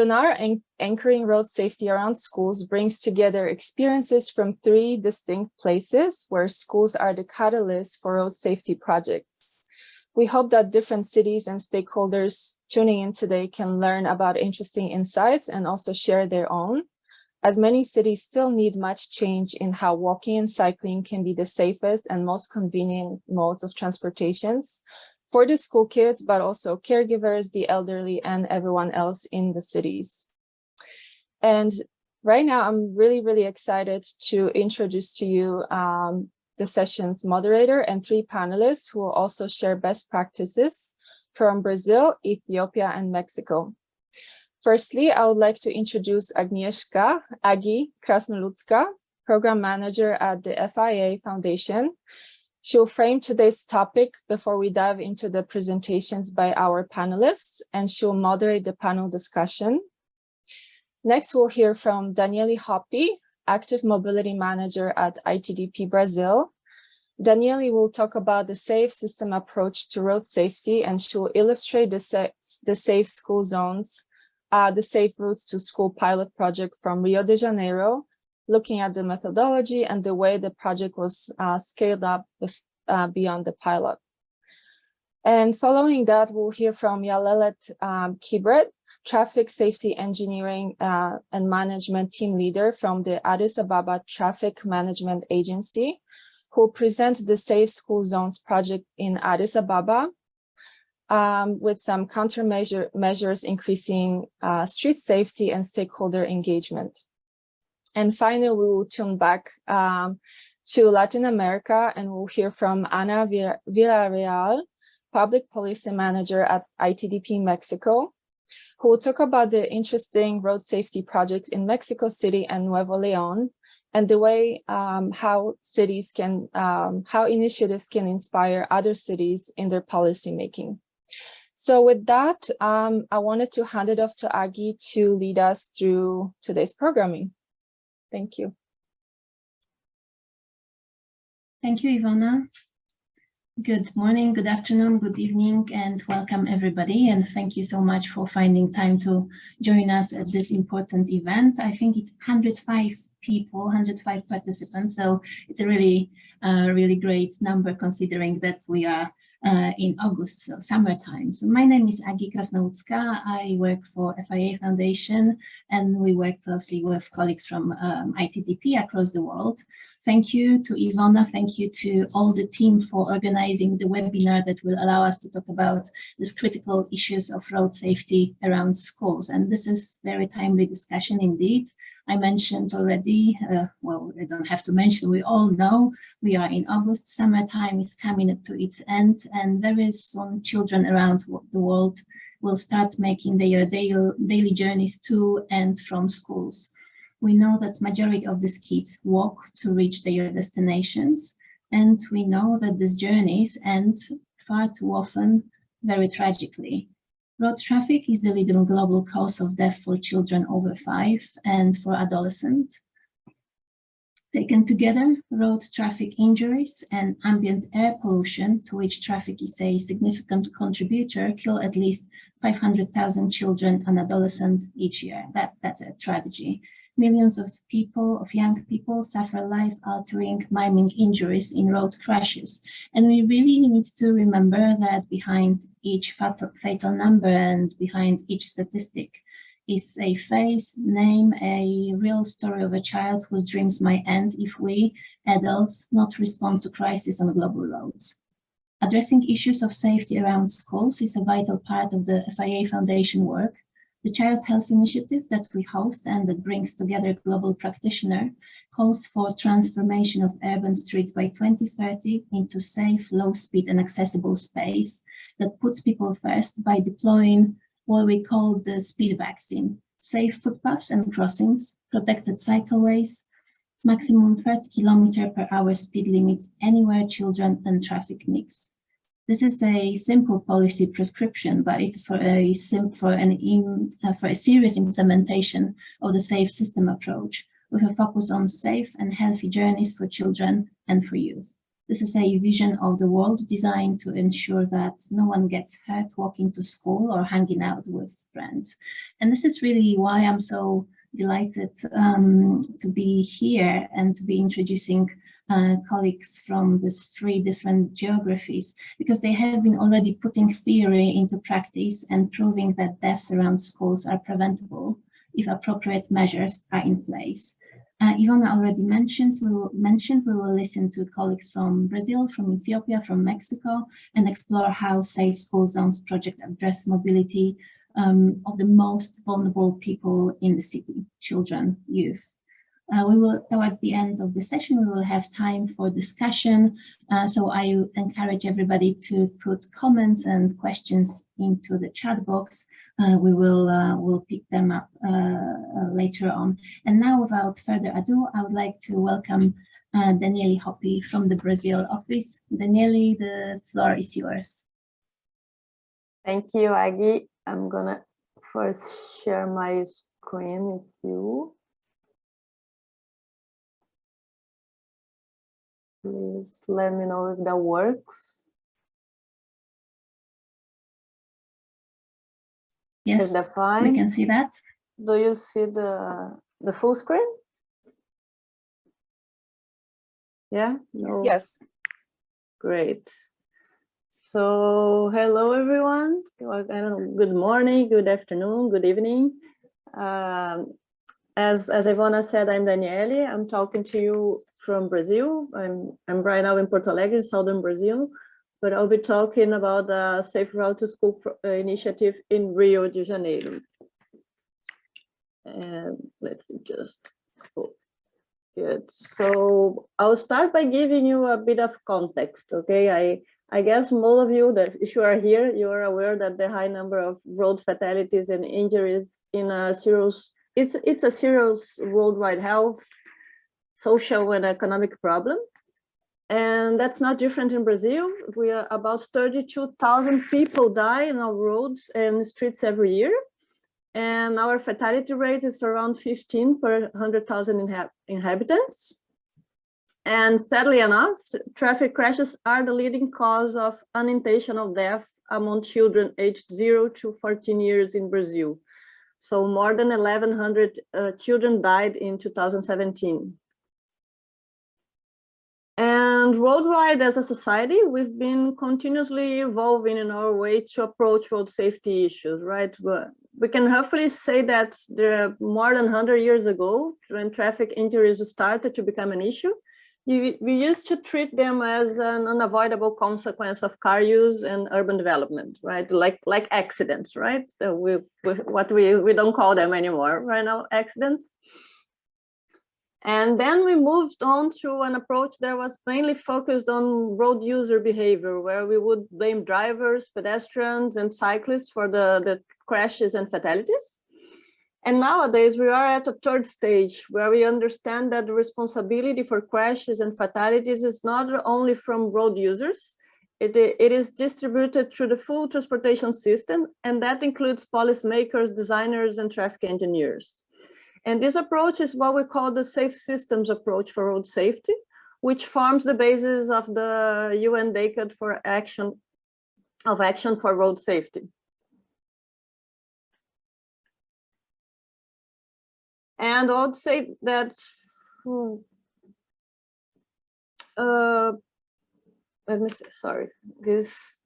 Webinar Anchoring Road Safety Around Schools brings together experiences from 3 distinct places where schools are the catalyst for road safety projects. We hope that different cities and stakeholders tuning in today can learn about interesting insights and also share their own, as many cities still need much change in how walking and cycling can be the safest and most convenient modes of transportations for the school kids, but also caregivers, the elderly, and everyone else in the cities. And right now, I'm really excited to introduce to you the session's moderator and 3 panelists who will also share best practices from Brazil, Ethiopia, and Mexico. Firstly, I would like to introduce Agnieszka Krasnoludzka, Program Manager at the FIA Foundation. She'll frame today's topic before we dive into the presentations by our panelists, and she'll moderate the panel discussion. Next, we'll hear from Daniele Hoppe, Active Mobility Manager at ITDP Brazil. Daniele will talk about the safe system approach to road safety, and she'll illustrate the safe school zones, the safe routes to school pilot project from Rio de Janeiro, looking at the methodology and the way the project was scaled up beyond the pilot. And following that, we'll hear from Yalelet Kibret, Traffic Safety Engineering and Management Team Leader from the Addis Ababa Traffic Management Agency, who will present the Safe School Zones project in Addis Ababa with some countermeasures increasing street safety and stakeholder engagement. And finally, we will tune back to Latin America, and we'll hear from Ana Villarreal, Public Policy Manager at ITDP Mexico, who will talk about the interesting road safety projects in Mexico City and Nuevo León, and the way how initiatives can inspire other cities in their policy making. So with that, I wanted to hand it off to Agi to lead us through today's programming. Thank you. Thank you, Ivana. Good morning, good afternoon, good evening, and welcome everybody. And thank you so much for finding time to join us at this important event. I think it's 105 people, 105 participants. So it's a really great number considering that we are in August, so summertime. So my name is Agi Krasnoludzka. I work for FIA Foundation, and we work closely with colleagues from ITDP across the world. Thank you to Ivana, thank you to all the team for organizing the webinar that will allow us to talk about these critical issues of road safety around schools. And this is very timely discussion indeed. I mentioned already, well, I don't have to mention, we all know we are in August, summertime is coming to its end, and very soon children around the world will start making their daily journeys to and from schools. We know that majority of these kids walk to reach their destinations, and we know that these journeys end far too often very tragically. Road traffic is the leading global cause of death for children over 5 and for adolescents. Taken together, road traffic injuries and ambient air pollution, to which traffic is a significant contributor, kill at least 500,000 children and adolescents each year. That's a tragedy. Millions of young people suffer life-altering, maiming injuries in road crashes. And we really need to remember that behind each fatal number and behind each statistic is a face, name, a real story of a child whose dreams might end if we, adults, not respond to crisis on global roads. Addressing issues of safety around schools is a vital part of the FIA Foundation work. The Child Health Initiative that we host and that brings together global practitioners calls for transformation of urban streets by 2030 into safe, low-speed and accessible space that puts people first by deploying what we call the speed vaccine: safe footpaths and crossings, protected cycleways, maximum 30 km/h speed limit anywhere children and traffic mix. This is a simple policy prescription, but it's for a serious implementation of the safe system approach, with a focus on safe and healthy journeys for children and for youth. This is a vision of the world designed to ensure that no one gets hurt walking to school or hanging out with friends. And this is really why I'm so delighted to be here and to be introducing colleagues from these 3 different geographies, because they have been already putting theory into practice and proving that deaths around schools are preventable if appropriate measures are in place. Ivona already mentioned we will listen to colleagues from Brazil, from Ethiopia, from Mexico, and explore how Safe School Zones project address mobility of the most vulnerable people in the city, children, youth. We will, towards the end of the session, we will have time for discussion. So I encourage everybody to put comments and questions into the chat box. We will pick them up later on. And now, without further ado, I would like to welcome Daniele Hoppe from the Brazil office. Daniele, the floor is yours. Thank you, Aggie. I'm gonna first share my screen with you. Please let me know if that works. Yes, is that fine? We can see that. Do you see the full screen? Yeah? No. Yes. Great. So hello everyone. I don't know, good morning, good afternoon, good evening. As Ivona said, I'm Daniele. I'm talking to you from Brazil. I'm right now in Porto Alegre, southern Brazil, but I'll be talking about the Safe Route to School initiative in Rio de Janeiro. And let me just go. Good. So I'll start by giving you a bit of context. Okay, I guess most of you that if you are here, you are aware that the high number of road fatalities and injuries in a serious, it's a serious worldwide health, social and economic problem. And that's not different in Brazil. We are about 32,000 people die in our roads and streets every year. And our fatality rate is around 15 per 100,000 inhabitants. And sadly enough, traffic crashes are the leading cause of unintentional death among children aged 0 to 14 years in Brazil. So more than 1,100 children died in 2017. And worldwide, as a society, we've been continuously evolving in our way to approach road safety issues, right? We can hopefully say that there are more than 100 years ago, when traffic injuries started to become an issue, we used to treat them as an unavoidable consequence of car use and urban development, right? Like accidents, right? So we don't call them anymore right now, accidents. And then we moved on to an approach that was mainly focused on road user behavior, where we would blame drivers, pedestrians, and cyclists for the crashes and fatalities. And nowadays we are at a third stage where we understand that the responsibility for crashes and fatalities is not only from road users, it is distributed through the full transportation system, and that includes policymakers, designers, and traffic engineers. And this approach is what we call the safe systems approach for road safety, which forms the basis of the UN Decade for Action for Road Safety. And I would say that, let me see, sorry, this.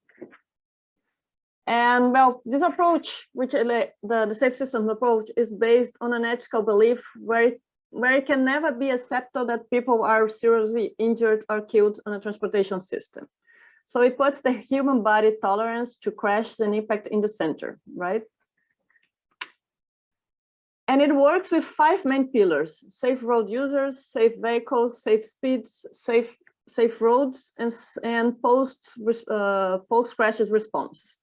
And well, this approach, which the safe systems approach, is based on an ethical belief where it can never be accepted that people are seriously injured or killed on a transportation system. So it puts the human body tolerance to crashes and impact in the center, right? And it works with 5 main pillars: safe road users, safe vehicles, safe speeds, safe roads, and post crashes response.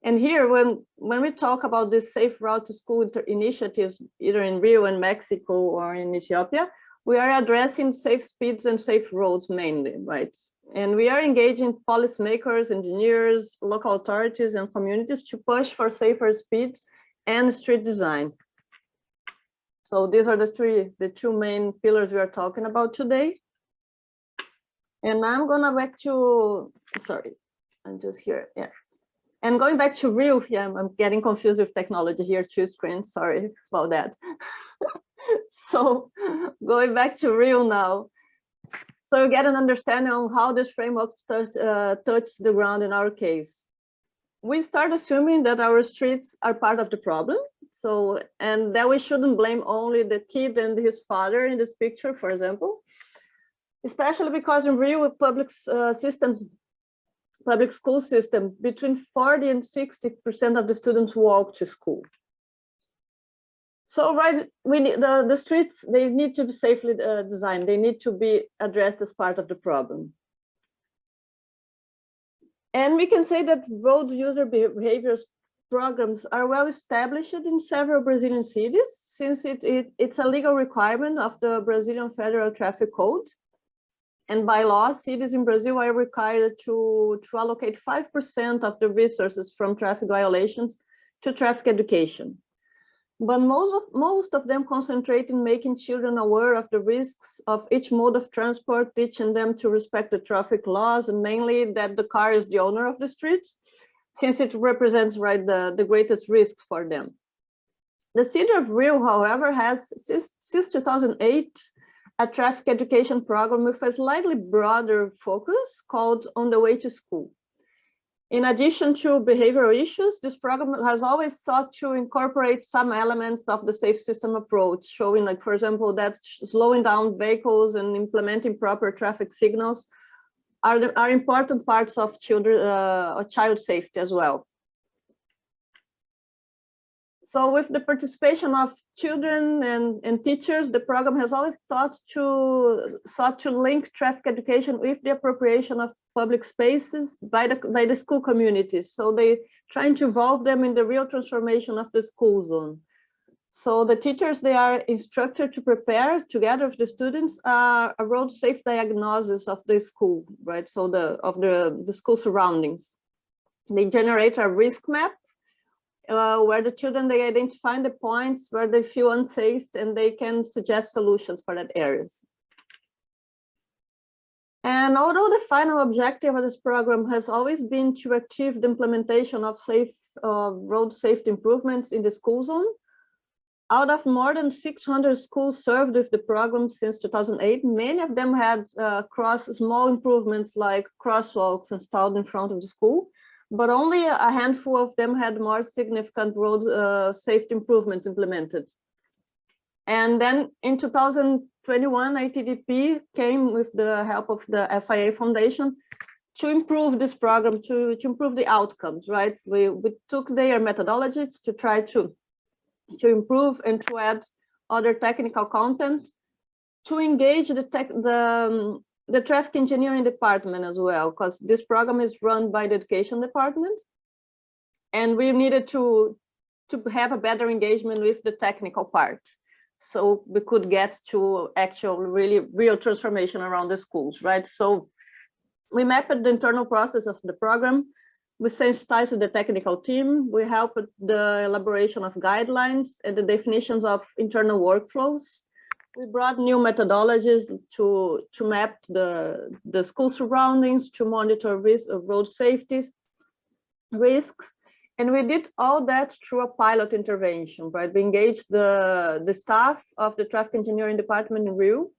And here, when we talk about this safe route to school initiatives, either in Rio and Mexico or in Ethiopia, we are addressing safe speeds and safe roads mainly, right? And we are engaging policymakers, engineers, local authorities, and communities to push for safer speeds and street design. So these are the two main pillars we are talking about today. And I'm gonna back to, sorry, I'm just here, yeah. And going back to Rio, yeah, I'm getting confused with technology here, two screens, sorry about that. So going back to Rio now. So you get an understanding on how this framework touches the ground in our case. We start assuming that our streets are part of the problem. So, and that we shouldn't blame only the kid and his father in this picture, for example, especially because in Rio public school system, between 40 and 60% of the students walk to school. So we need the streets, they need to be safely designed. They need to be addressed as part of the problem. And we can say that road user behaviors programs are well established in several Brazilian cities, since it's a legal requirement of the Brazilian Federal Traffic Code. And by law, cities in Brazil are required to allocate 5% of the resources from traffic violations to traffic education. But most of them concentrate in making children aware of the risks of each mode of transport, teaching them to respect the traffic laws, and mainly that the car is the owner of the streets, since it represents the greatest risks for them. The city of Rio, however, has since 2008 a traffic education program with a slightly broader focus called On the Way to School. In addition to behavioral issues, this program has always sought to incorporate some elements of the safe system approach, showing, like, for example, that slowing down vehicles and implementing proper traffic signals are important parts of child safety as well. So with the participation of children and teachers, the program has always sought to link traffic education with the appropriation of public spaces by the school community. So they trying to involve them in the real transformation of the school zone. So the teachers, they are instructed to prepare together with the students a road safe diagnosis of the school, right? So of the school surroundings. They generate a risk map where the children, they identify the points where they feel unsafe and they can suggest solutions for that areas. And although the final objective of this program has always been to achieve the implementation of road safety improvements in the school zone, out of more than 600 schools served with the program since 2008, many of them had small improvements like crosswalks installed in front of the school, but only a handful of them had more significant road safety improvements implemented. And then in 2021, ITDP came with the help of the FIA Foundation to improve this program, to improve the outcomes, right? We took their methodologies to try to improve and to add other technical content, to engage the traffic engineering department as well, because this program is run by the education department. And we needed to have a better engagement with the technical part, so we could get to actual real transformation around the schools, right? So we mapped the internal process of the program. We sensitized the technical team. We helped the elaboration of guidelines and the definitions of internal workflows. We brought new methodologies to map the school surroundings, to monitor road safety risks. And we did all that through a pilot intervention, right? We engaged the staff of the traffic engineering department in Rio,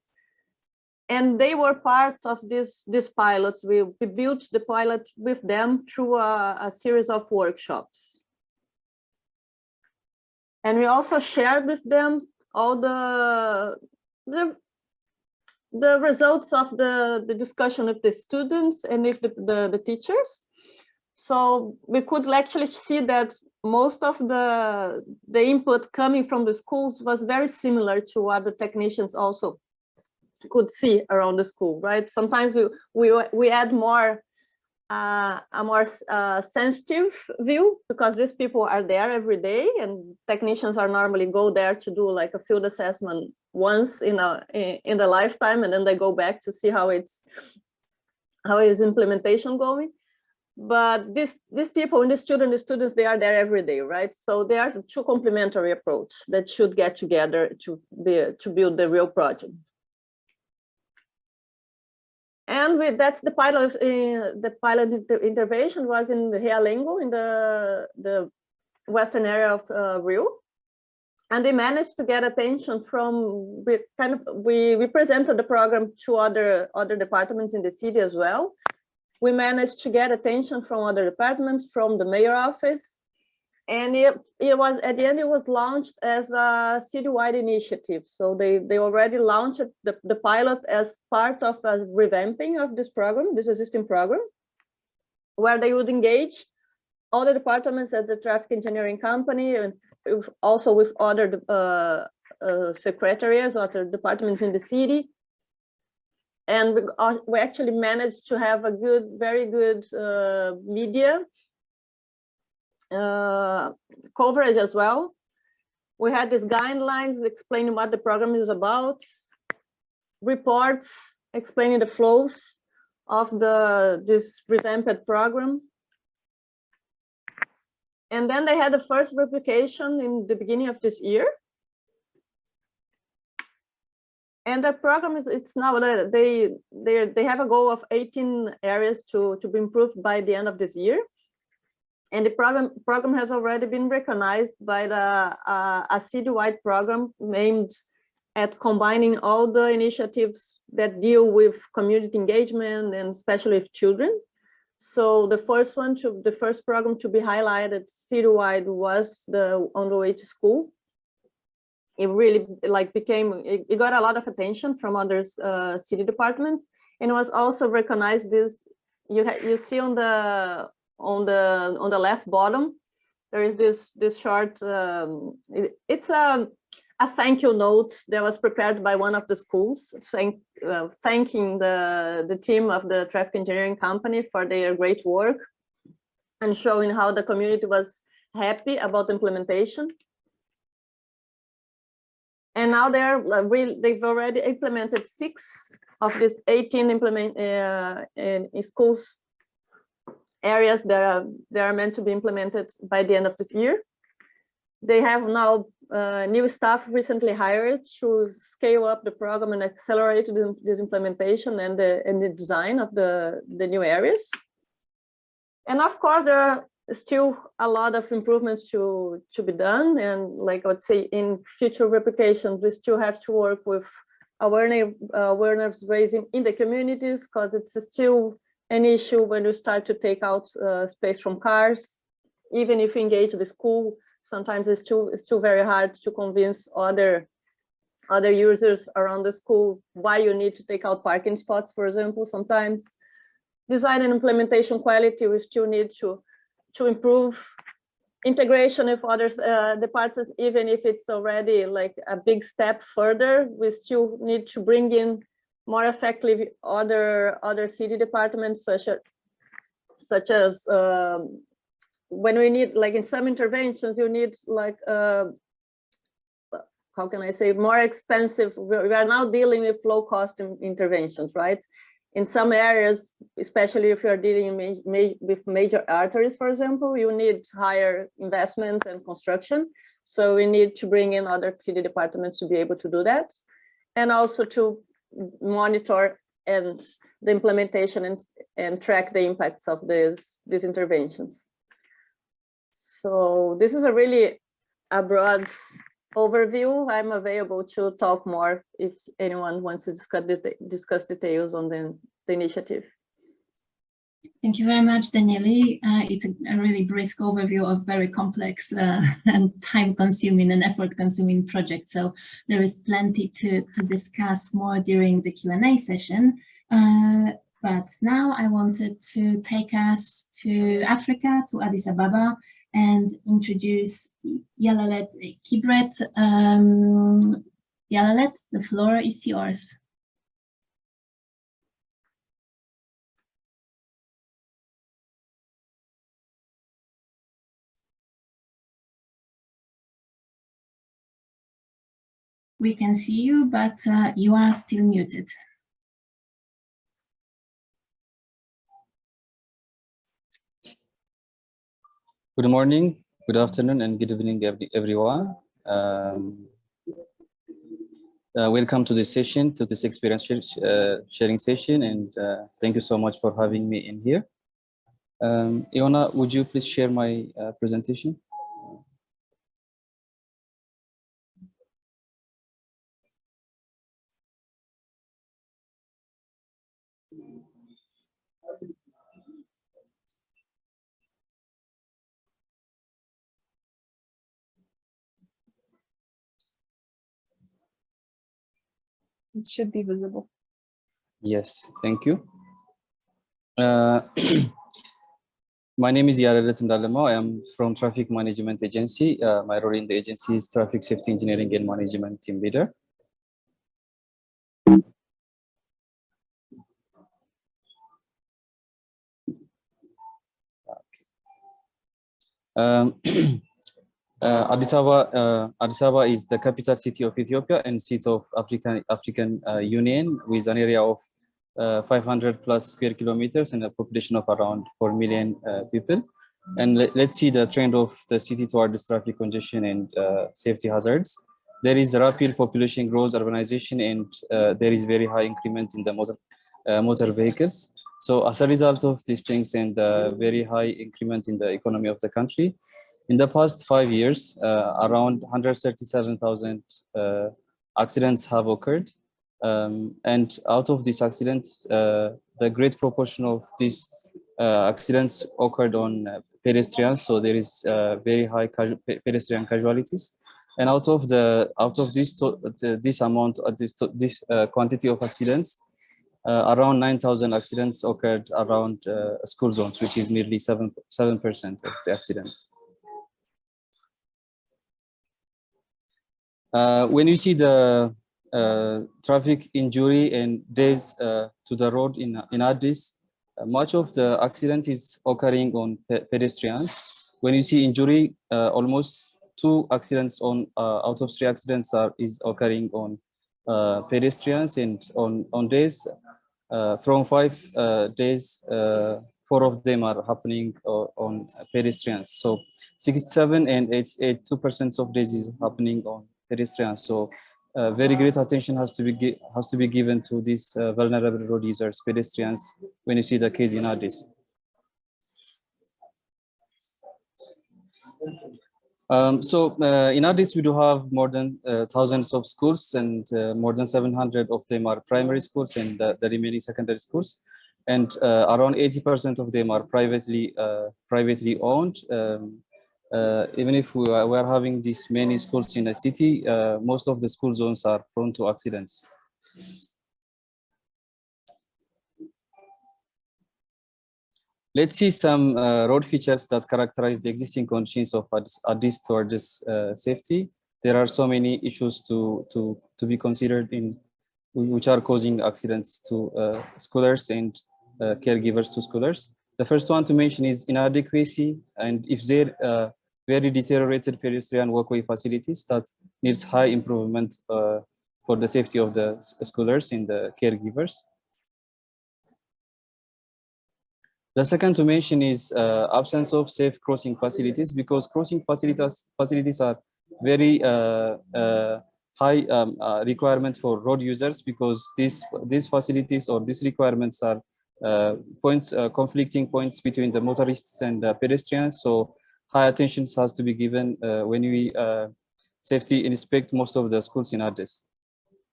and they were part of these pilots. We built the pilot with them through a series of workshops. And we also shared with them all the results of the discussion with the students and with the teachers. So we could actually see that most of the input coming from the schools was very similar to what the technicians also could see around the school, right? Sometimes we add more a more sensitive view, because these people are there every day, and technicians are normally go there to do like a field assessment once in the lifetime, and then they go back to see how is implementation going. But these people and the students, they are there every day, right? So they are two complementary approach that should get together to build the real project. And that's the pilot. The pilot intervention was in the Realengo, in the western area of Rio, and they managed to get attention from. We presented the program to other departments in the city as well. We managed to get attention from other departments, from the mayor office, and it was at the end it was launched as a citywide initiative. So they already launched the pilot as part of a revamping of this program, this existing program, where they would engage all the departments at the traffic engineering company, and also with other secretariats, other departments in the city. And we actually managed to have a very good media coverage as well. We had these guidelines explaining what the program is about, reports explaining the flows of this revamped program. And then they had the first replication in the beginning of this year. And the program it's now they have a goal of 18 areas to be improved by the end of this year. And the program has already been recognized by a citywide program aimed at combining all the initiatives that deal with community engagement and especially with children. So the first program to be highlighted citywide was the On the Way to School. It really it got a lot of attention from other city departments, and it was also recognized. This you see on the left bottom, there is this short. It's a thank you note that was prepared by one of the schools, thanking the team of the traffic engineering company for their great work, and showing how the community was happy about the implementation. And now they've already implemented 6 of these 18 in schools areas that are meant to be implemented by the end of this year. They have now new staff recently hired to scale up the program and accelerate this implementation and the design of the new areas. And of course, there are still a lot of improvements to be done, and like I would say, in future replications we still have to work with awareness raising in the communities, because it's still an issue when you start to take out space from cars. Even if you engage the school, sometimes it's still very hard to convince other users around the school why you need to take out parking spots, for example. Sometimes design and implementation quality, we still need to improve integration with other departments. Even if it's already like a big step further, we still need to bring in more effectively other city departments, such as when we need, like in some interventions, you need like how can I say, more expensive. We are now dealing with low cost interventions, right? In some areas, especially if you're dealing with major arteries, for example, you need higher investment and construction. So we need to bring in other city departments to be able to do that, and also to monitor and the implementation and track the impacts of these interventions. So this is a broad overview. I'm available to talk more if anyone wants to discuss details on the initiative. Thank you very much, Daniele. It's a really brisk overview of very complex and time-consuming and effort-consuming project. So there is plenty to discuss more during the Q&A session. But now I wanted to take us to Africa, to Addis Ababa, and introduce Yalalet Kibret. Yalalet, the floor is yours. We can see you, but you are still muted. Good morning, good afternoon, and good evening, everyone. Welcome to this session, to this experience sharing session, and thank you so much for having me in here. Iona, would you please share my presentation? It should be visible. Yes, thank you. My name is Janeiro. I am from Traffic Management Agency. My role in the agency is Traffic Safety Engineering and Management Team Leader. Addis Ababa is the capital city of Ethiopia and seat of African Union, with an area of 500 plus square kilometers and a population of around 4 million people. And let's see the trend of the city towards traffic congestion and safety hazards. There is rapid population growth, urbanization, and there is very high increment in the motor vehicles. So as a result of these things and very high increment in the economy of the country, in the past 5 years, around 137,000 accidents have occurred. And out of these accidents, the great proportion of these accidents occurred on pedestrians. So there is very high pedestrian casualties. And out of this amount, this quantity of accidents, around 9,000 accidents occurred around school zones, which is nearly 7% of the accidents. When you see the traffic injury and days to the road in Addis, much of the accident is occurring on pedestrians. When you see injury, almost 2 accidents out of 3 accidents is occurring on pedestrians, and on days from 5 days, 4 of them are happening on pedestrians. So 67 and 82% of days is happening on pedestrians. So very great attention has to be given to these vulnerable road users, pedestrians, when you see the case in Addis. In Addis, we do have more than thousands of schools, and more than 700 of them are primary schools, and the remaining secondary schools. And around 80% of them are privately owned. Even if we are having these many schools in a city, most of the school zones are prone to accidents. Let's see some road features that characterize the existing conditions of Addis towards safety. There are so many issues to be considered which are causing accidents to scholars and caregivers to scholars. The first one to mention is inadequacy, and if there very deteriorated pedestrian walkway facilities that needs high improvement for the safety of the scholars and the caregivers. The second to mention is absence of safe crossing facilities, because crossing facilities are very high requirement for road users, because these facilities or these requirements are conflicting points between the motorists and pedestrians. So high attention has to be given when we safety inspect most of the schools in Addis.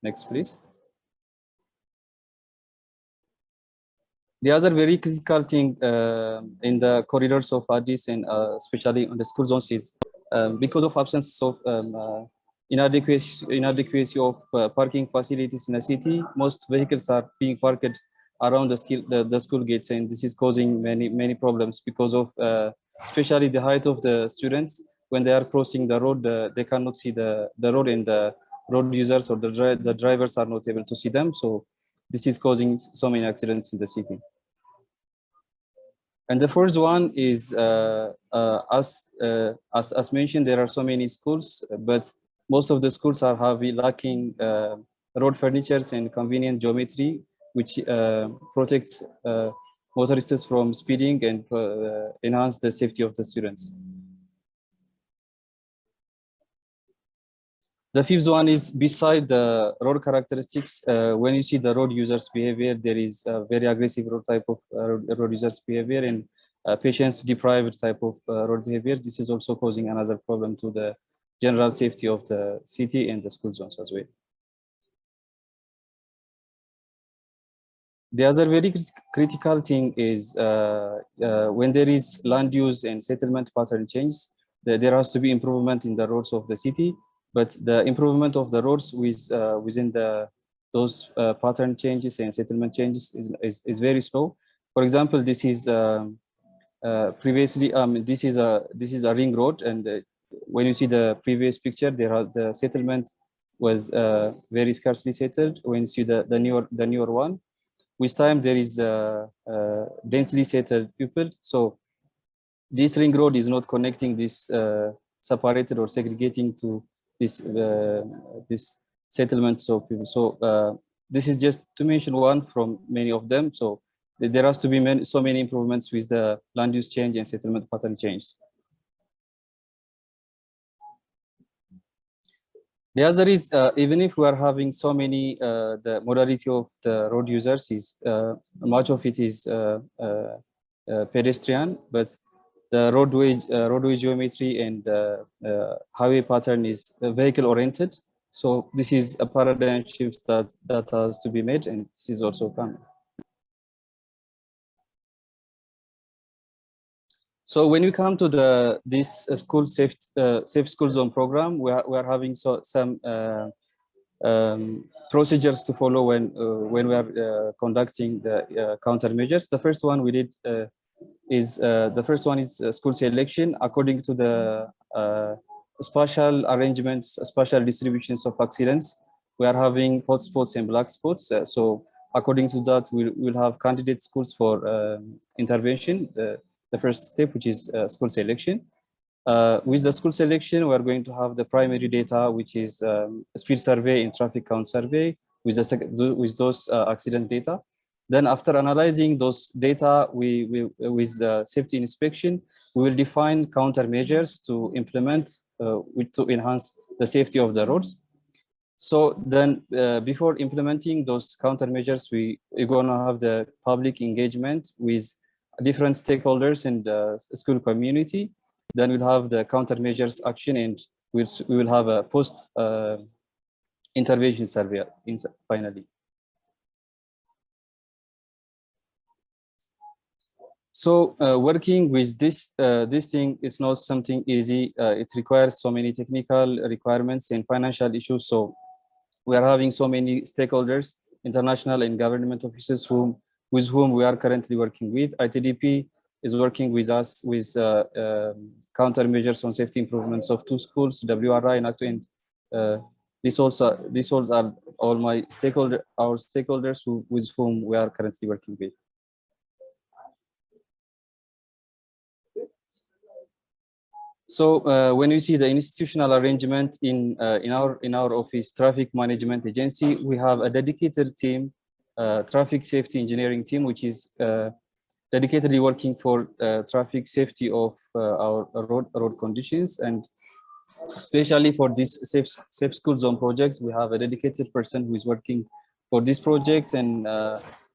Next, please. The other very critical thing in the corridors of Addis, and especially on the school zones, is because of absence of inadequacy of parking facilities in the city. Most vehicles are being parked around the school gates, and this is causing many problems because of especially the height of the students. When they are crossing the road, they cannot see the road, and the road users or the drivers are not able to see them. So this is causing so many accidents in the city. And the first one is, as mentioned, there are so many schools, but most of the schools are lacking road furnitures and convenient geometry, which protects motorists from speeding and enhance the safety of the students. The fifth one is beside the road characteristics. When you see the road users' behavior, there is a very aggressive road type of road users' behavior and patients deprived type of road behavior. This is also causing another problem to the general safety of the city and the school zones as well. The other very critical thing is when there is land use and settlement pattern change, there has to be improvement in the roads of the city, but the improvement of the roads within those pattern changes and settlement changes is very slow. For example, this is previously this is a ring road, and when you see the previous picture, the settlement was very scarcely settled. When you see the newer one, with time there is densely settled people. So this ring road is not connecting this separated or segregating to this settlements of people. So this is just to mention one from many of them. So there has to be so many improvements with the land use change and settlement pattern change. The other is even if we are having so many, the modality of the road users is much of it is pedestrian, but the roadway geometry and highway pattern is vehicle oriented. So this is a paradigm shift that has to be made, and this is also coming. So when we come to this school safe school zone program, we are having some procedures to follow when we are conducting the countermeasures. The first one we did is school selection according to the spatial arrangements, spatial distributions of accidents. We are having hotspots and black spots. So according to that, we'll have candidate schools for intervention. The first step, which is school selection. With the school selection, we're going to have the primary data, which is speed survey and traffic count survey with those accident data. Then after analyzing those data, with safety inspection, we will define countermeasures to implement to enhance the safety of the roads. So then before implementing those countermeasures, we're gonna have the public engagement with different stakeholders in the school community. Then we'll have the countermeasures action, and we will have a post intervention survey finally. So working with this thing is not something easy. It requires so many technical requirements and financial issues. So we are having so many stakeholders, international and government officials with whom we are currently working with. ITDP is working with us with countermeasures on safety improvements of 2 schools, WRI and ACTO, and these are all our stakeholders with whom we are currently working with. So when you see the institutional arrangement in our office, traffic management agency, we have a dedicated team, traffic safety engineering team, which is dedicatedly working for traffic safety of our road conditions. And especially for this safe school zone project, we have a dedicated person who is working for this project. And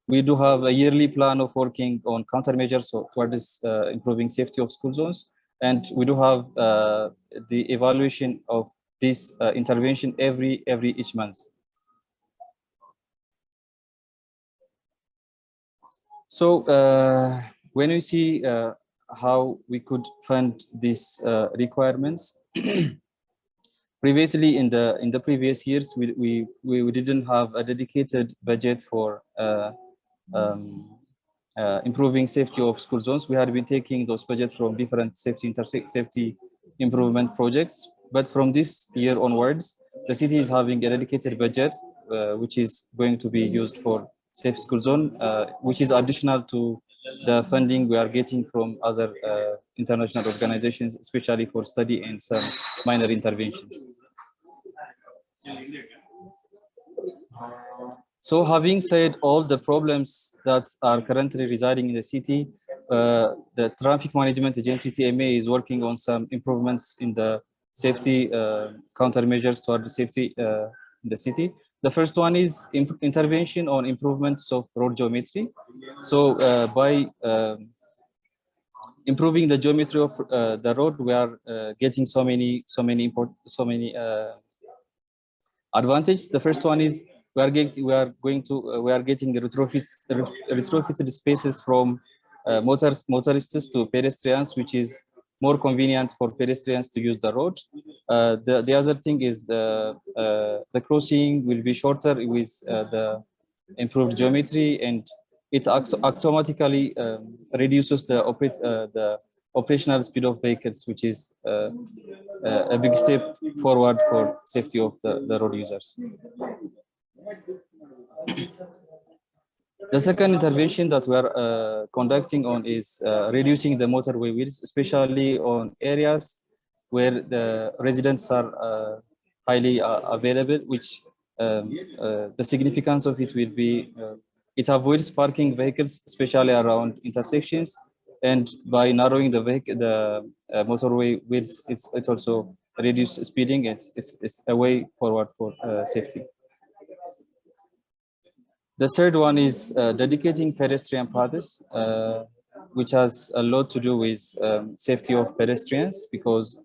we do have a yearly plan of working on countermeasures towards improving safety of school zones. And we do have the evaluation of this intervention each month. So when we see how we could fund these requirements, previously in the previous years, we didn't have a dedicated budget for improving safety of school zones. We had been taking those budgets from different safety improvement projects, but from this year onwards, the city is having a dedicated budget, which is going to be used for safe school zone, which is additional to the funding we are getting from other international organizations, especially for study and some minor interventions. So having said all the problems that are currently residing in the city, the Traffic Management Agency, TMA, is working on some improvements in the safety countermeasures toward the safety in the city. The first one is intervention on improvements of road geometry. So by improving the geometry of the road, we are getting so many advantages. The first one is we are getting retrofitted spaces from motorists to pedestrians, which is more convenient for pedestrians to use the road. The other thing is the crossing will be shorter with the improved geometry, and it automatically reduces the operational speed of vehicles, which is a big step forward for safety of the road users. The second intervention that we are conducting on is reducing the motorway widths, especially on areas where the residents are highly available, which the significance of it will be it avoids parking vehicles, especially around intersections, and by narrowing the motorway widths, it also reduces speeding. It's a way forward for safety. The third one is dedicating pedestrian paths, which has a lot to do with safety of pedestrians, because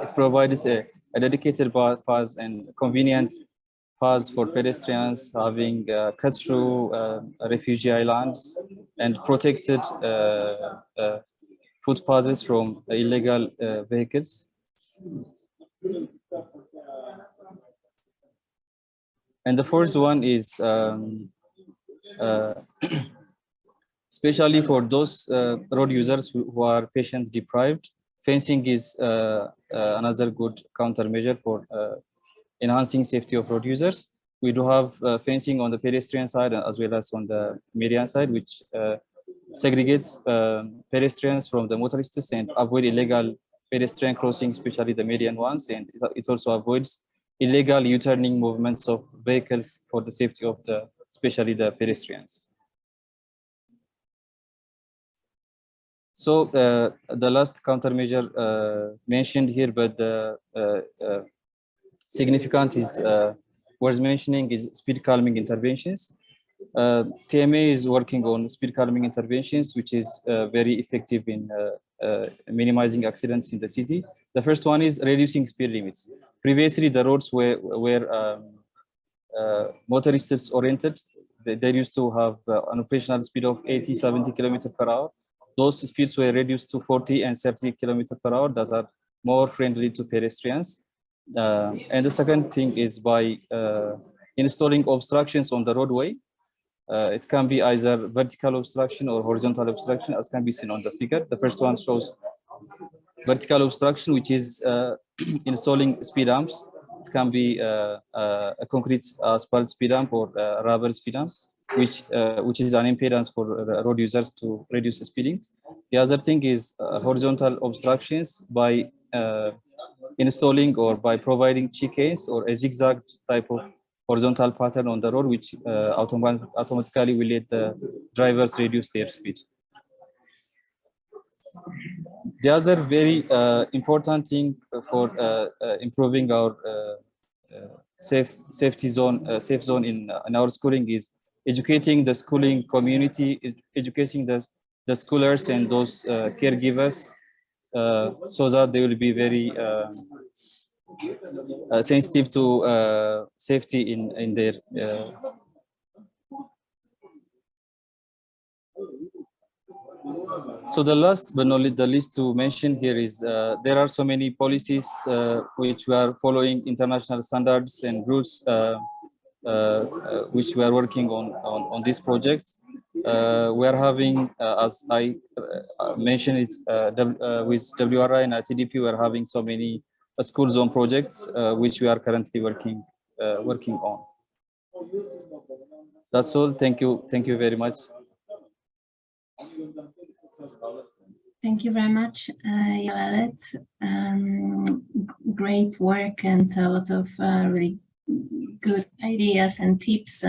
it provides a dedicated path and convenient paths for pedestrians, having cut-through refugee islands and protected footpaths from illegal vehicles. And the fourth one is especially for those road users who are patient deprived, fencing is another good countermeasure for enhancing safety of road users. We do have fencing on the pedestrian side as well as on the median side, which segregates pedestrians from the motorists and avoid illegal pedestrian crossing, especially the median ones, and it also avoids illegal U-turning movements of vehicles for the safety of especially the pedestrians. So the last countermeasure mentioned here, but the significant is worth mentioning is speed calming interventions. TMA is working on speed calming interventions, which is very effective in minimizing accidents in the city. The first one is reducing speed limits. Previously, the roads were motorists oriented. They used to have an operational speed of 80, 70 kilometers per hour. Those speeds were reduced to 40 and 30 kilometers per hour that are more friendly to pedestrians. And the second thing is by installing obstructions on the roadway. It can be either vertical obstruction or horizontal obstruction, as can be seen on the figure. The first one shows vertical obstruction, which is installing speed humps. It can be a concrete asphalt speed hump or a rubber speed hump, which is an impedance for road users to reduce speeding. The other thing is horizontal obstructions by installing or by providing chicanes or a zigzag type of horizontal pattern on the road, which automatically will let the drivers reduce their speed. The other very important thing for improving our safe zone in our schooling is educating the schooling community, is educating the schoolers and those caregivers so that they will be very sensitive to safety in their So the last but not the least to mention here is there are so many policies which we are following international standards and rules which we are working on these projects. We are having, as I mentioned it, with WRI and ITDP, we are having so many school zone projects which we are currently working on. That's all. Thank you very much. Thank you very much, Yalalet. Great work and a lot of really good ideas and tips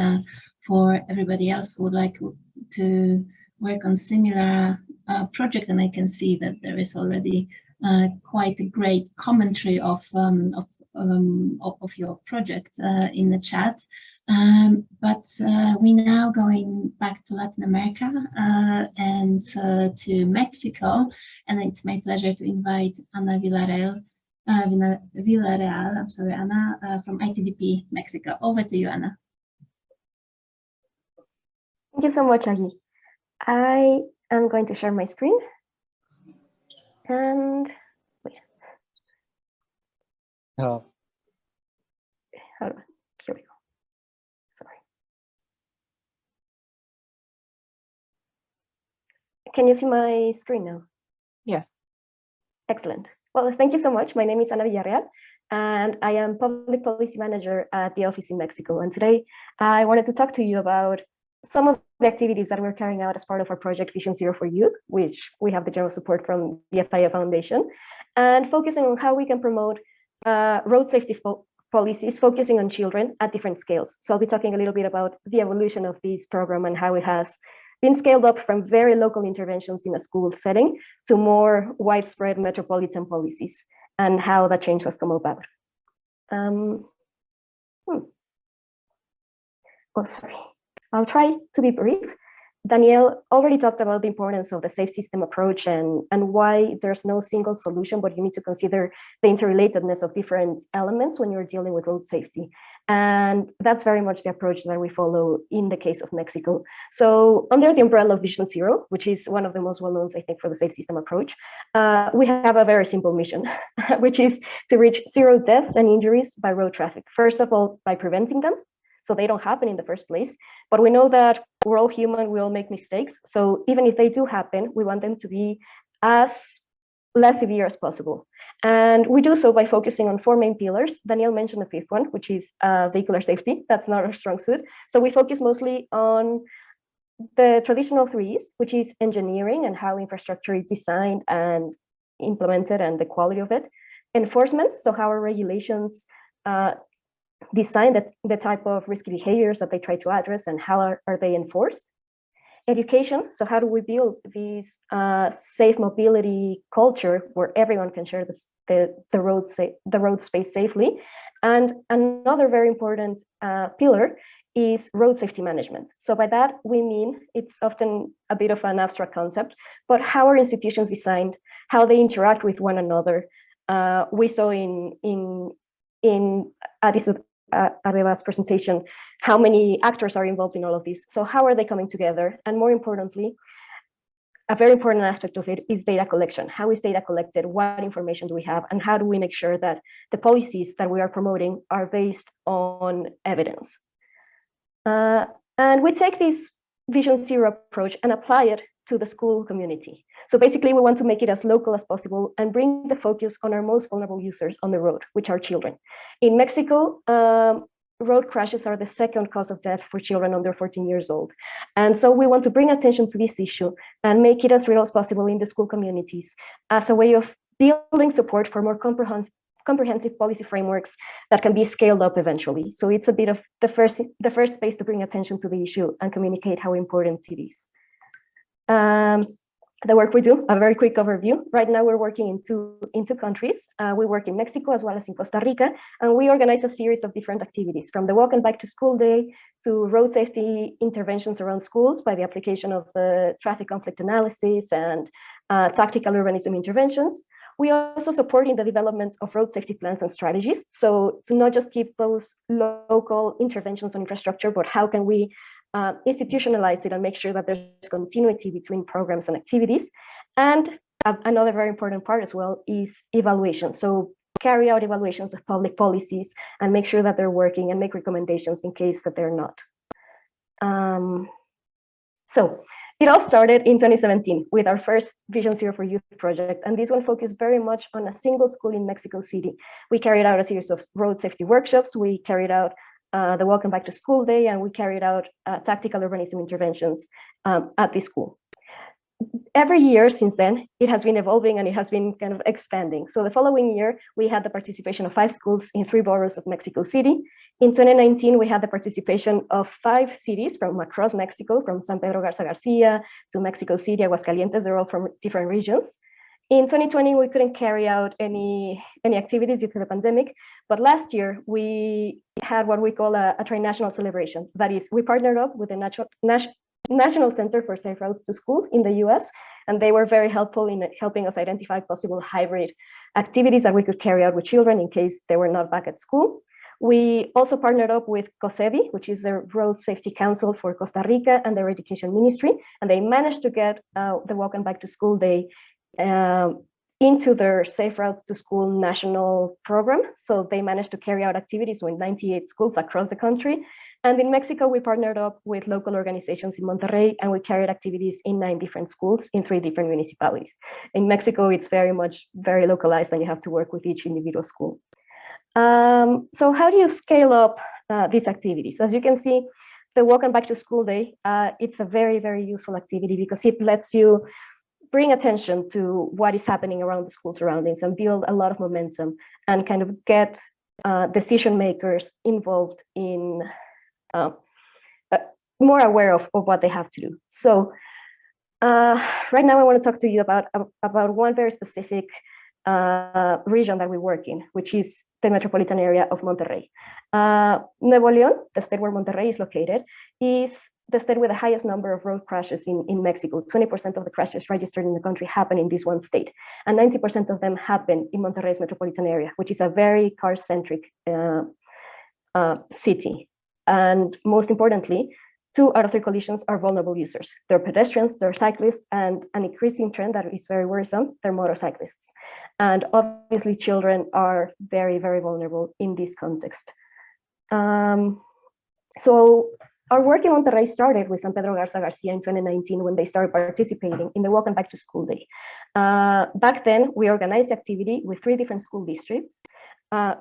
for everybody else who would like to work on similar project. And I can see that there is already quite a great commentary of your project in the chat. But we now going back to Latin America and to Mexico, and it's my pleasure to invite Ana Villarreal, I'm sorry, Ana, from ITDP Mexico. Over to you, Ana. Thank you so much, Agi. I am going to share my screen. And wait. Oh. Hold on. Here we go. Sorry. Can you see my screen now? Yes. Excellent. Well, thank you so much. My name is Ana Villarreal, and I am Public Policy Manager at the office in Mexico. And today I wanted to talk to you about some of the activities that we're carrying out as part of our project Vision Zero for Youth, which we have the general support from the FIA Foundation, and focusing on how we can promote road safety policies focusing on children at different scales. So I'll be talking a little bit about the evolution of this program and how it has been scaled up from very local interventions in a school setting to more widespread metropolitan policies and how that change has come about. Oh, sorry. I'll try to be brief. Danielle already talked about the importance of the safe system approach and why there's no single solution, but you need to consider the interrelatedness of different elements when you're dealing with road safety. And that's very much the approach that we follow in the case of Mexico. So under the umbrella of Vision Zero, which is one of the most well-known, I think, for the safe system approach, we have a very simple mission, which is to reach 0 deaths and injuries by road traffic. First of all, by preventing them, so they don't happen in the first place. But we know that we're all human, we all make mistakes. So even if they do happen, we want them to be as less severe as possible. And we do so by focusing on 4 main pillars. Danielle mentioned the 5th one, which is vehicular safety. That's not our strong suit. So we focus mostly on the traditional 3's, which is engineering and how infrastructure is designed and implemented and the quality of it. Enforcement, so how our regulations design the type of risky behaviors that they try to address and how are they enforced. Education, so how do we build this safe mobility culture where everyone can share the road space safely. And another very important pillar is road safety management. So by that, we mean it's often a bit of an abstract concept, but how are institutions designed, how they interact with one another. We saw in Addis Ababa's presentation how many actors are involved in all of this. So how are they coming together? And more importantly, a very important aspect of it is data collection. How is data collected? What information do we have? And how do we make sure that the policies that we are promoting are based on evidence? And we take this Vision Zero approach and apply it to the school community. So basically, we want to make it as local as possible and bring the focus on our most vulnerable users on the road, which are children. In Mexico, road crashes are the 2nd cause of death for children under 14 years old. And so we want to bring attention to this issue and make it as real as possible in the school communities as a way of building support for more comprehensive policy frameworks that can be scaled up eventually. So it's a bit of the first space to bring attention to the issue and communicate how important it is. The work we do, a very quick overview. Right now we're working in two countries. We work in Mexico as well as in Costa Rica, and we organize a series of different activities, from the Walk and Bike to School Day to road safety interventions around schools by the application of the traffic conflict analysis and tactical urbanism interventions. We also support in the development of road safety plans and strategies. So to not just keep those local interventions on infrastructure, but how can we institutionalize it and make sure that there's continuity between programs and activities. And another very important part as well is evaluation. So carry out evaluations of public policies and make sure that they're working and make recommendations in case that they're not. So it all started in 2017 with our first Vision Zero for Youth project. And this one focused very much on a single school in Mexico City. We carried out a series of road safety workshops. We carried out the Welcome Back to School Day, and we carried out tactical urbanism interventions at the school. Every year since then, it has been evolving and it has been kind of expanding. So the following year, we had the participation of 5 schools in 3 boroughs of Mexico City. In 2019, we had the participation of 5 cities from across Mexico, from San Pedro Garza Garcia to Mexico City, Aguascalientes. They're all from different regions. In 2020, we couldn't carry out any activities due to the pandemic, but last year we had what we call a tri-national celebration. That is, we partnered up with the National Center for Safe Routes to School in the US, and they were very helpful in helping us identify possible hybrid activities that we could carry out with children in case they were not back at school. We also partnered up with COSEBI, which is the Road Safety Council for Costa Rica, and their education ministry, and they managed to get the Walk and Back to School Day into their Safe Routes to School national program. So they managed to carry out activities with 98 schools across the country. And in Mexico, we partnered up with local organizations in Monterrey, and we carried activities in 9 different schools in 3 different municipalities. In Mexico, it's very localized, and you have to work with each individual school. So how do you scale up these activities? As you can see, the Walk and Back to School Day, it's a very, very useful activity because it lets you bring attention to what is happening around the school surroundings and build a lot of momentum and kind of get decision makers involved in more aware of what they have to do. So right now I want to talk to you about one very specific region that we work in, which is the metropolitan area of Monterrey. Nuevo León, the state where Monterrey is located, is the state with the highest number of road crashes in Mexico. 20% of the crashes registered in the country happen in this one state, and 90% of them happen in Monterrey's metropolitan area, which is a very car-centric city. And most importantly, 2 out of 3 collisions are vulnerable users. They're pedestrians, they're cyclists, and an increasing trend that is very worrisome, they're motorcyclists. And obviously children are very, very vulnerable in this context. So our work in Monterrey started with San Pedro Garza Garcia in 2019 when they started participating in the Walk and Back to School Day. Back then, we organized activity with 3 different school districts.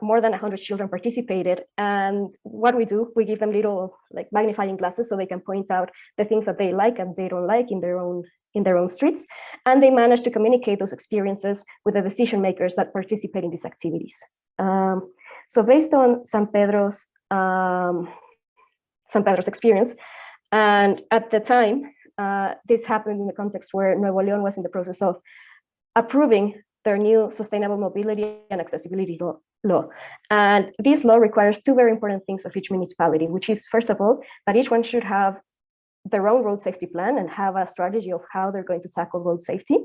More than 100 children participated, and what we do, we give them little magnifying glasses so they can point out the things that they like and they don't like in their own streets, and they manage to communicate those experiences with the decision makers that participate in these activities. So based on San Pedro's experience, and at the time, this happened in the context where Nuevo León was in the process of approving their new sustainable mobility and accessibility law. And this law requires 2 very important things of each municipality, which is, first of all, that each one should have their own road safety plan and have a strategy of how they're going to tackle road safety.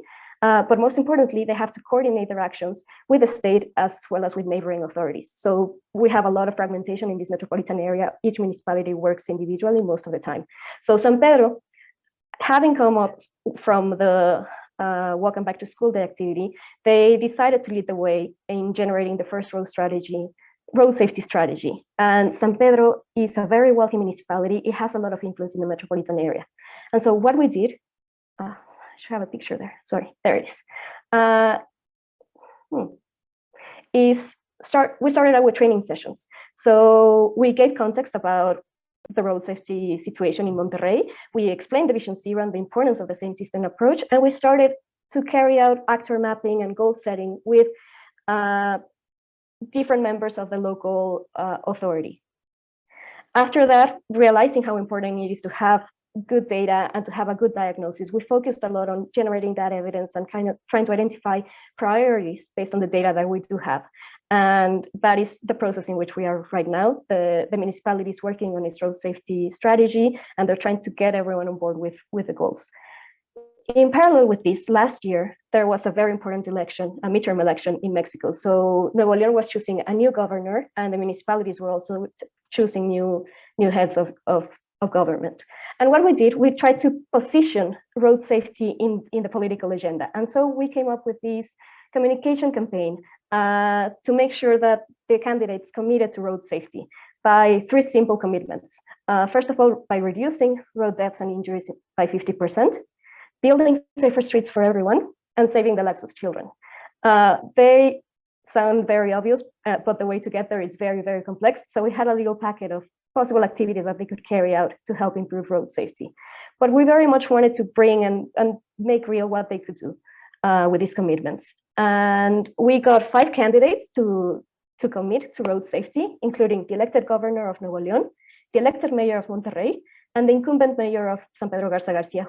But most importantly, they have to coordinate their actions with the state as well as with neighboring authorities. So we have a lot of fragmentation in this metropolitan area. Each municipality works individually most of the time. So San Pedro, having come up from the Walk and Back to School Day activity, they decided to lead the way in generating the first road safety strategy. And San Pedro is a very wealthy municipality. It has a lot of influence in the metropolitan area. And so what we did, I should have a picture there. Sorry, there it is. We started out with training sessions. So we gave context about the road safety situation in Monterrey. We explained the Vision Zero and the importance of the same system approach, and we started to carry out actor mapping and goal setting with different members of the local authority. After that, realizing how important it is to have good data and to have a good diagnosis, we focused a lot on generating that evidence and kind of trying to identify priorities based on the data that we do have. And that is the process in which we are right now. The municipality is working on its road safety strategy, and they're trying to get everyone on board with the goals. In parallel with this, last year, there was a very important election, a midterm election in Mexico. So Nuevo León was choosing a new governor, and the municipalities were also choosing new heads of government. And what we did, we tried to position road safety in the political agenda. And so we came up with this communication campaign to make sure that the candidates committed to road safety by 3 simple commitments. First of all, by reducing road deaths and injuries by 50%, building safer streets for everyone, and saving the lives of children. They sound very obvious, but the way to get there is very, very complex. So we had a little packet of possible activities that they could carry out to help improve road safety. But we very much wanted to bring and make real what they could do with these commitments. And we got 5 candidates to commit to road safety, including the elected governor of Nuevo León, the elected mayor of Monterrey, and the incumbent mayor of San Pedro Garza Garcia,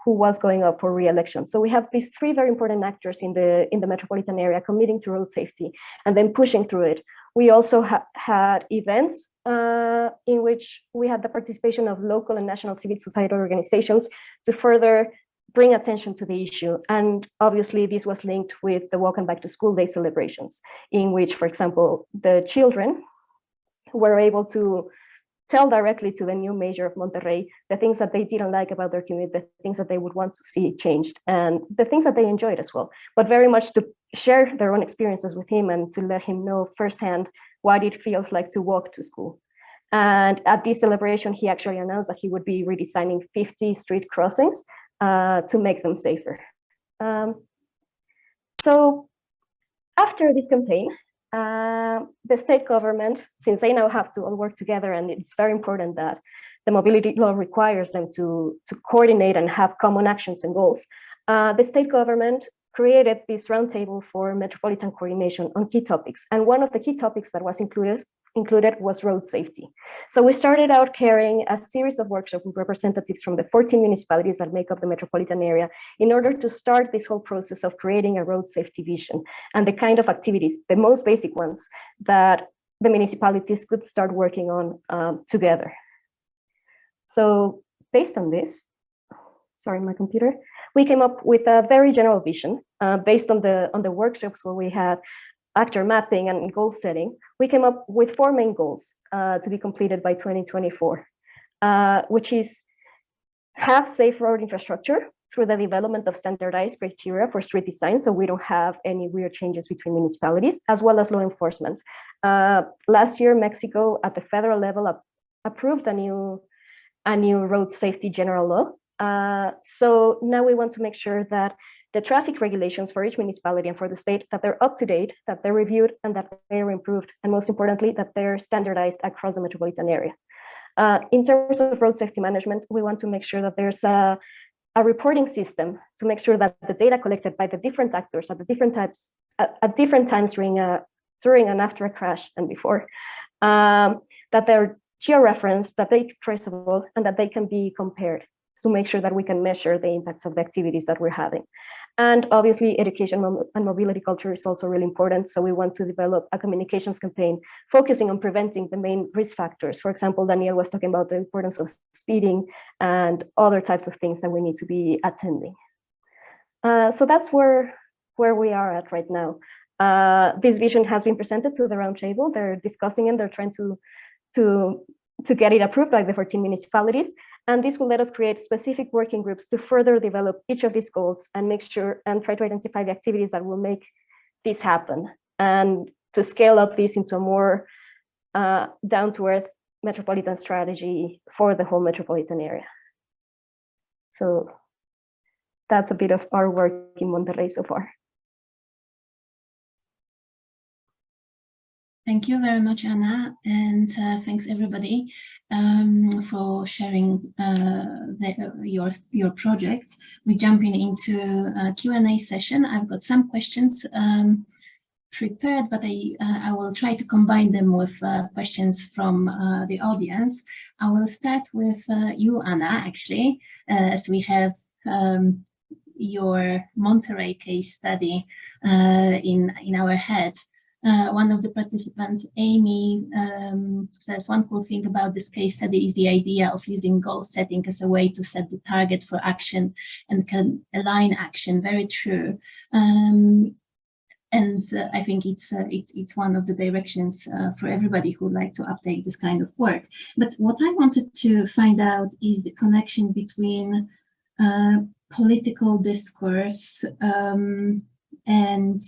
who was going up for re-election. So we have these three very important actors in the metropolitan area committing to road safety and then pushing through it. We also had events in which we had the participation of local and national civil society organizations to further bring attention to the issue. And obviously this was linked with the Welcome Back to School Day celebrations, in which, for example, the children were able to tell directly to the new mayor of Monterrey the things that they didn't like about their community, the things that they would want to see changed, and the things that they enjoyed as well, but very much to share their own experiences with him and to let him know firsthand what it feels like to walk to school. And at this celebration, he actually announced that he would be redesigning 50 street crossings to make them safer. So after this campaign, the state government, since they now have to all work together, and it's very important that the mobility law requires them to coordinate and have common actions and goals, the state government created this roundtable for metropolitan coordination on key topics. And one of the key topics that was included was road safety. So we started out carrying a series of workshops with representatives from the 14 municipalities that make up the metropolitan area in order to start this whole process of creating a road safety vision and the kind of activities, the most basic ones, that the municipalities could start working on together. So based on this, sorry, my computer, we came up with a very general vision based on the workshops where we had actor mapping and goal setting. We came up with 4 main goals to be completed by 2024, which is have safe road infrastructure through the development of standardized criteria for street design, so we don't have any weird changes between municipalities, as well as law enforcement. Last year, Mexico at the federal level approved a new road safety general law. So now we want to make sure that the traffic regulations for each municipality and for the state, that they're up to date, that they're reviewed, and that they're improved, and most importantly, that they're standardized across the metropolitan area. In terms of road safety management, we want to make sure that there's a reporting system to make sure that the data collected by the different actors at different times during and after a crash and before, that they're geo-referenced, that they're traceable, and that they can be compared to make sure that we can measure the impacts of the activities that we're having. And obviously, education and mobility culture is also really important. So we want to develop a communications campaign focusing on preventing the main risk factors. For example, Daniel was talking about the importance of speeding and other types of things that we need to be attending. So that's where we are at right now. This vision has been presented to the roundtable. They're discussing it. They're trying to get it approved by the 14 municipalities. And this will let us create specific working groups to further develop each of these goals and make sure and try to identify the activities that will make this happen and to scale up this into a more down-to-earth metropolitan strategy for the whole metropolitan area. So that's a bit of our work in Monterrey so far. Thank you very much, Anna, and thanks everybody for sharing your project. We're jumping into a Q&A session. I've got some questions prepared, but I will try to combine them with questions from the audience. I will start with you, Anna, actually, as we have your Monterrey case study in our heads. One of the participants, Amy, says one cool thing about this case study is the idea of using goal setting as a way to set the target for action and can align action. Very true. And I think it's one of the directions for everybody who would like to uptake this kind of work. But what I wanted to find out is the connection between political discourse and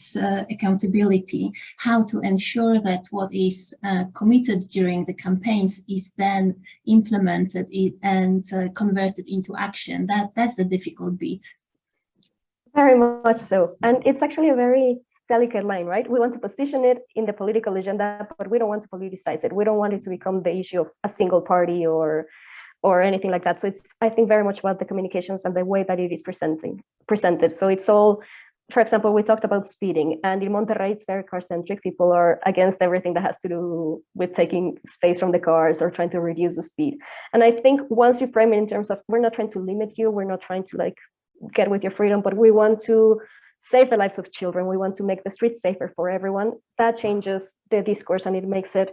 accountability, how to ensure that what is committed during the campaigns is then implemented and converted into action. That's the difficult bit. Very much so. And it's actually a very delicate line, right? We want to position it in the political agenda, but we don't want to politicize it. We don't want it to become the issue of a single party or anything like that. So it's, I think, very much about the communications and the way that it is presented. So it's all for example, we talked about speeding, and in Monterrey, it's very car-centric. People are against everything that has to do with taking space from the cars or trying to reduce the speed. And I think once you frame it in terms of, we're not trying to limit you, we're not trying to like get with your freedom, but we want to save the lives of children. We want to make the streets safer for everyone. That changes the discourse and it makes it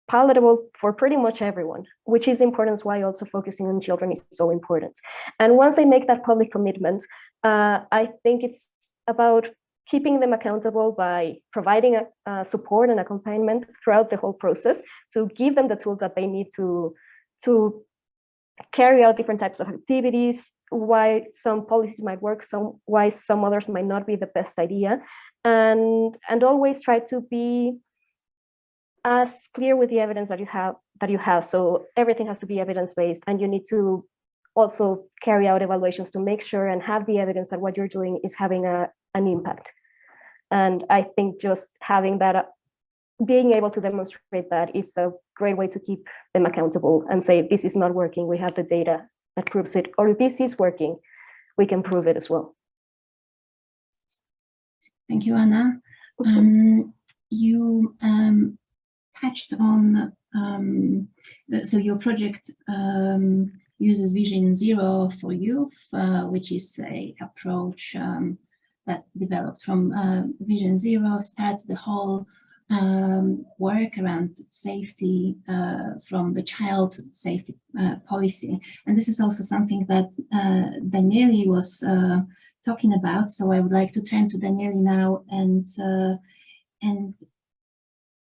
palatable for pretty much everyone, which is important, why also focusing on children is so important. And once they make that public commitment, I think it's about keeping them accountable by providing support and accompaniment throughout the whole process to give them the tools that they need to carry out different types of activities, why some policies might work, why some others might not be the best idea, and always try to be as clear with the evidence that you have. So everything has to be evidence-based, and you need to also carry out evaluations to make sure and have the evidence that what you're doing is having an impact. And I think just having that, being able to demonstrate that is a great way to keep them accountable and say, this is not working, we have the data that proves it, or if this is working, we can prove it as well. Thank you, Anna. You touched on, so your project uses Vision Zero for youth, which is a approach that developed from Vision Zero, starts the whole work around safety from the child safety policy. And this is also something that Daniele was talking about. So I would like to turn to Daniele now and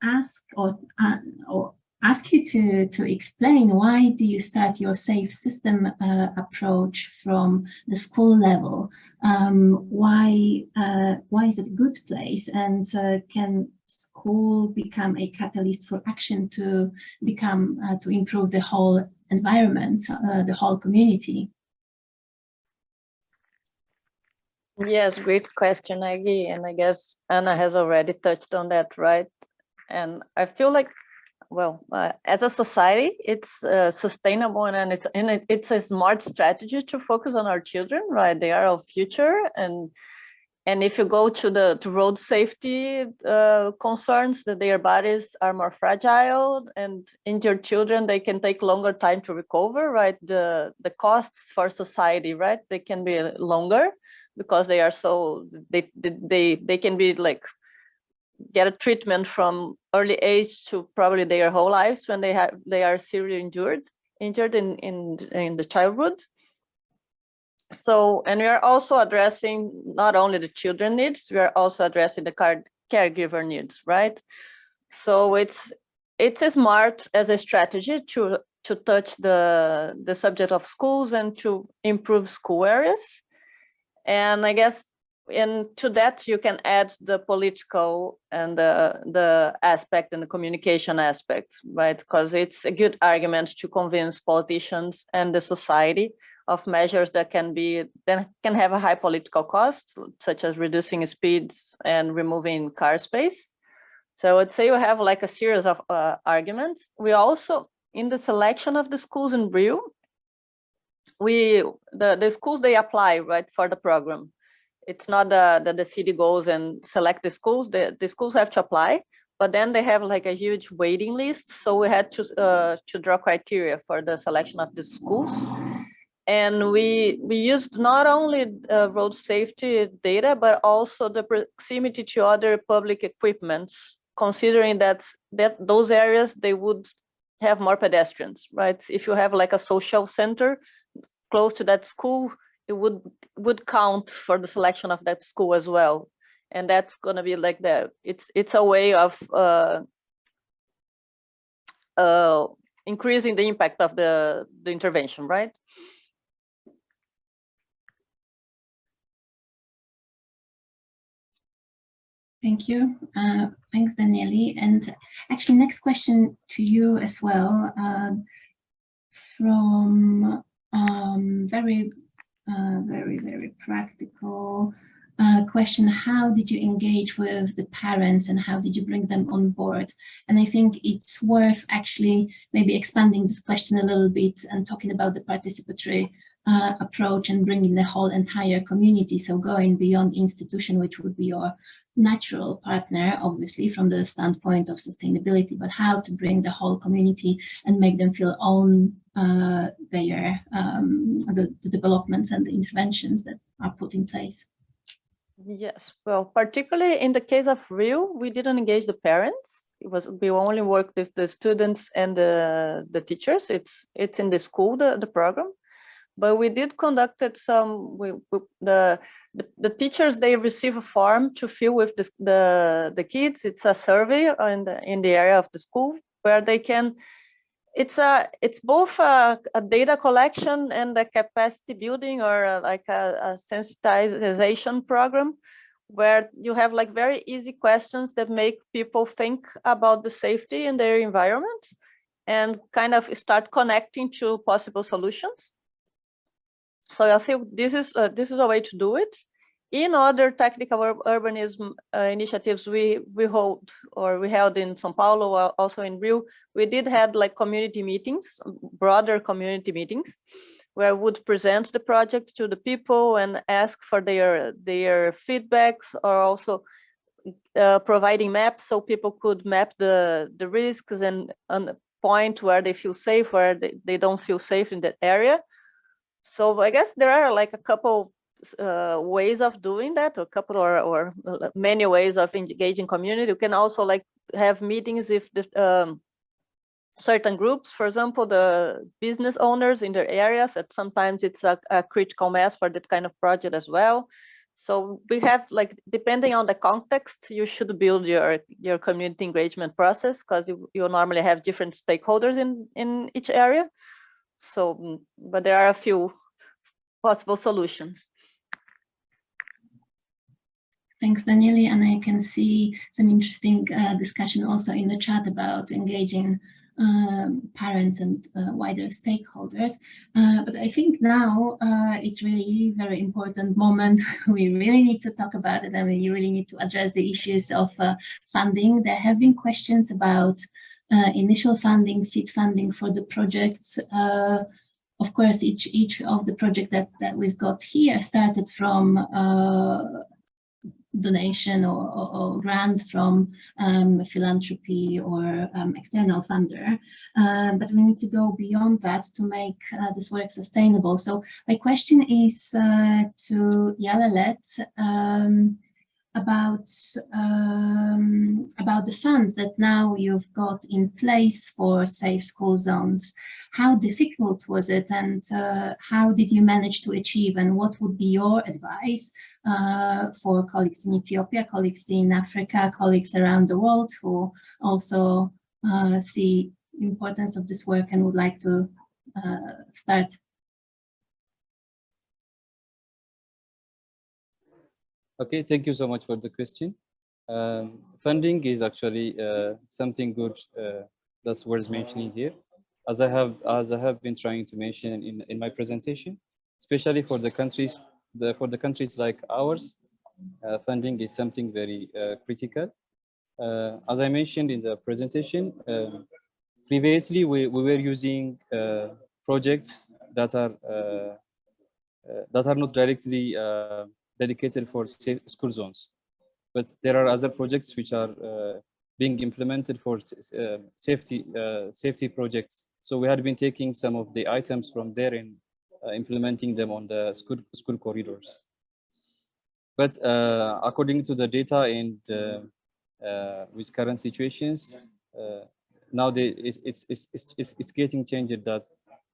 ask ask you to explain, why do you start your safe system approach from the school level? Why is it a good place, and can school become a catalyst for action to improve the whole environment, the whole community? Yes, great question, Aggie, and I guess Anna has already touched on that, right? And I feel like, well, as a society, it's sustainable, and it's a smart strategy to focus on our children, right? They are our future, and if you go to road safety concerns, that their bodies are more fragile, and injured children, they can take longer time to recover, right? The costs for society, right? They can be longer because they are so they can be like get a treatment from early age to probably their whole lives when they are seriously injured in the childhood. So, and we are also addressing not only the children needs, we are also addressing the caregiver needs, right? So it's as smart as a strategy to touch the subject of schools and to improve school areas. And I guess to that you can add the political and the aspect and the communication aspects, right? Because it's a good argument to convince politicians and the society of measures that can have a high political cost, such as reducing speeds and removing car space. So I'd say we have like a series of arguments. We also, in the selection of the schools in Rio, the schools, they apply, right, for the program. It's not that the city goes and select the schools. The schools have to apply, but then they have like a huge waiting list. So we had to draw criteria for the selection of the schools. And we used not only road safety data, but also the proximity to other public equipments, considering that those areas, they would have more pedestrians, right? If you have like a social center close to that school, it would count for the selection of that school as well. And that's going to be like it's a way of increasing the impact of the intervention, right? Thank you. Thanks, Daniele. And actually, next question to you as well, from very practical question. How did you engage with the parents, and how did you bring them on board? And I think it's worth actually maybe expanding this question a little bit and talking about the participatory approach and bringing the whole entire community. So going beyond institution, which would be your natural partner, obviously, from the standpoint of sustainability, but how to bring the whole community and make them feel own the developments and the interventions that are put in place. Yes, well, particularly in the case of Rio, we didn't engage the parents. We only worked with the students and the teachers. It's in the school, the program, but we did conducted some. The teachers, they receive a form to fill with the kids. It's a survey in the area of the school where they can. It's both a data collection and a capacity building, or like a sensitization program, where you have like very easy questions that make people think about the safety in their environment and kind of start connecting to possible solutions. So I think this is a way to do it. In other technical urbanism initiatives we held in São Paulo, also in Rio, we did have like community meetings, broader community meetings, where I would present the project to the people and ask for their feedbacks, or also providing maps so people could map the risks and point where they feel safe, where they don't feel safe in that area. So I guess there are like a couple ways of doing that, or couple or many ways of engaging community. You can also like have meetings with the certain groups, for example, the business owners in their areas, that sometimes it's a critical mass for that kind of project as well. So we have, like, depending on the context, you should build your community engagement process, because you normally have different stakeholders in each area. So, but there are a few possible solutions. Thanks, Daniele. And I can see some interesting discussion also in the chat about engaging parents and wider stakeholders. But I think now it's really very important moment. We really need to talk about it, and we really need to address the issues of funding. There have been questions about initial funding, seed funding for the projects. Of course, each of the project that we've got here started from donation or grant from philanthropy or external funder, but we need to go beyond that to make this work sustainable. So my question is to Jalelet about the fund that now you've got in place for safe school zones. How difficult was it, and how did you manage to achieve, and what would be your advice for colleagues in Ethiopia, colleagues in Africa, colleagues around the world who also see the importance of this work and would like to start? Okay, thank you so much for the question. Funding is actually something good that's worth mentioning here, as I have been trying to mention in my presentation, especially for the countries like ours. Funding is something very critical. As I mentioned in the presentation, previously we were using projects that are not directly dedicated for school zones, but there are other projects which are being implemented for safety projects. So we had been taking some of the items from there and implementing them on the school corridors. But according to the data and with current situations, now it's getting changed, that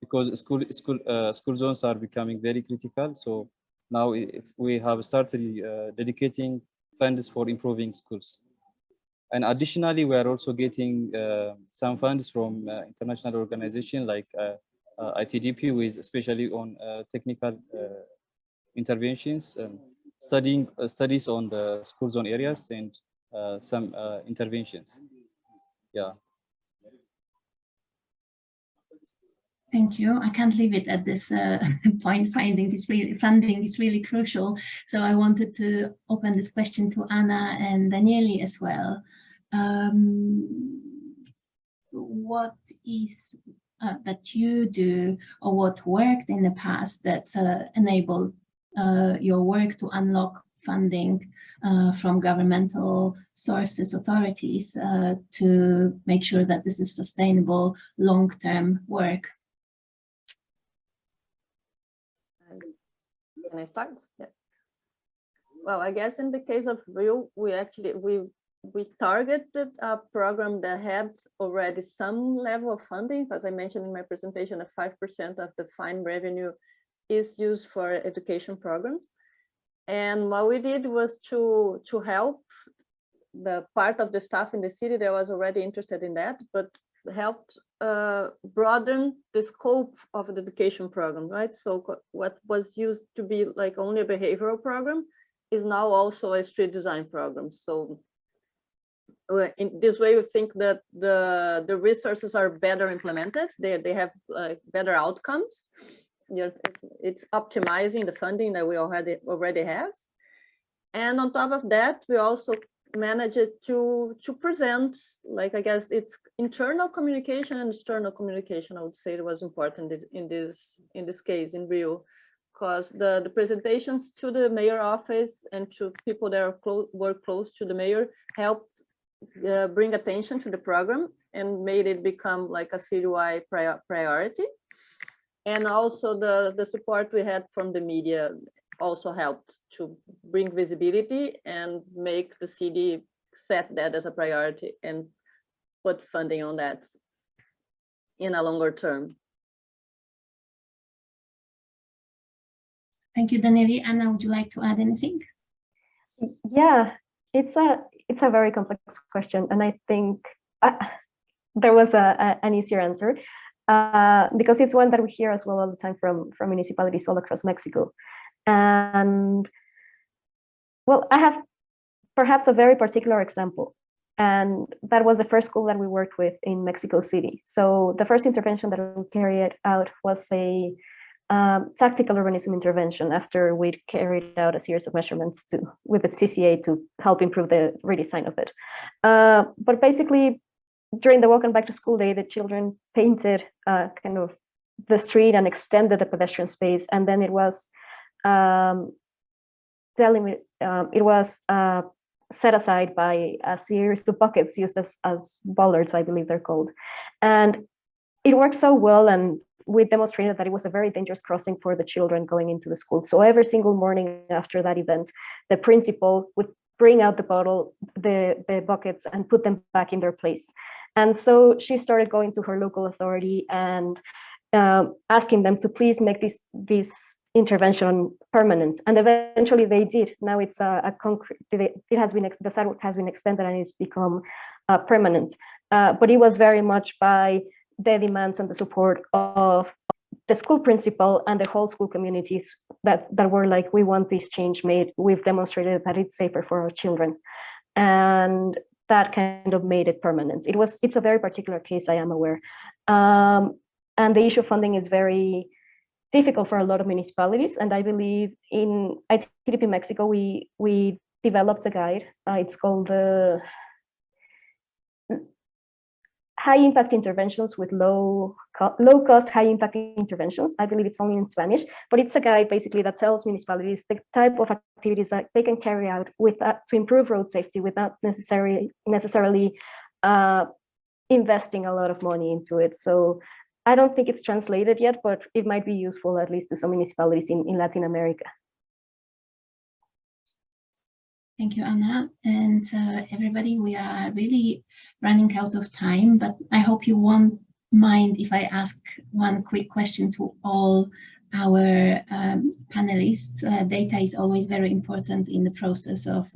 because school zones are becoming very critical. So now we have started dedicating funds for improving schools. And additionally, we are also getting some funds from international organizations like ITDP, with especially on technical interventions, studies on the school zone areas, and some interventions. Yeah. Thank you. I can't leave it at this point. Funding is really crucial. So I wanted to open this question to Anna and Daniele as well. What is that you do, or what worked in the past that enabled your work to unlock funding from governmental sources, authorities, to make sure that this is sustainable, long-term work? Can I start? Yeah. Well, I guess in the case of Rio, we targeted a program that had already some level of funding. As I mentioned in my presentation, 5% of the fine revenue is used for education programs. And what we did was to help the part of the staff in the city that was already interested in that, but helped broaden the scope of the education program, right? So what was used to be like only a behavioral program is now also a street design program. So in this way, we think that the resources are better implemented. They have better outcomes. It's optimizing the funding that we already have. And on top of that, we also managed to present, like, I guess it's internal communication and external communication. I would say it was important in this case in Rio, because the presentations to the mayor office and to people that were close to the mayor helped bring attention to the program and made it become like a citywide priority. And also the support we had from the media also helped to bring visibility and make the city set that as a priority and put funding on that in a longer term. Thank you, Danieli. Anna, would you like to add anything? Yeah, it's a very complex question, and I think there was an easier answer because it's one that we hear as well all the time from municipalities all across Mexico. And well, I have perhaps a very particular example, and that was the first school that we worked with in Mexico City. So the first intervention that we carried out was a tactical urbanism intervention after we carried out a series of measurements with the CCA to help improve the redesign of it. But basically, during the Welcome Back to School Day, the children painted kind of the street and extended the pedestrian space, and then it was set aside by a series of buckets used as bollards, I believe they're called. And it worked so well, and we demonstrated that it was a very dangerous crossing for the children going into the school. So every single morning after that event, the principal would bring out the buckets and put them back in their place. And so she started going to her local authority and asking them to please make this intervention permanent, and eventually they did. Now it's a concrete. The sidewalk has been extended and it's become permanent. But it was very much by the demands and the support of the school principal and the whole school communities that were like, we want this change made. We've demonstrated that it's safer for our children, and that kind of made it permanent. It's a very particular case, I am aware, and the issue of funding is very difficult for a lot of municipalities. And I believe in ITDP Mexico, we developed a guide. It's called the High Impact Interventions with Low Cost, High Impact Interventions. I believe it's only in Spanish, but it's a guide basically that tells municipalities the type of activities that they can carry out to improve road safety without necessarily investing a lot of money into it. So I don't think it's translated yet, but it might be useful at least to some municipalities in Latin America. Thank you, Anna. And everybody, we are really running out of time, but I hope you won't mind if I ask one quick question to all our panelists. Data is always very important in the process of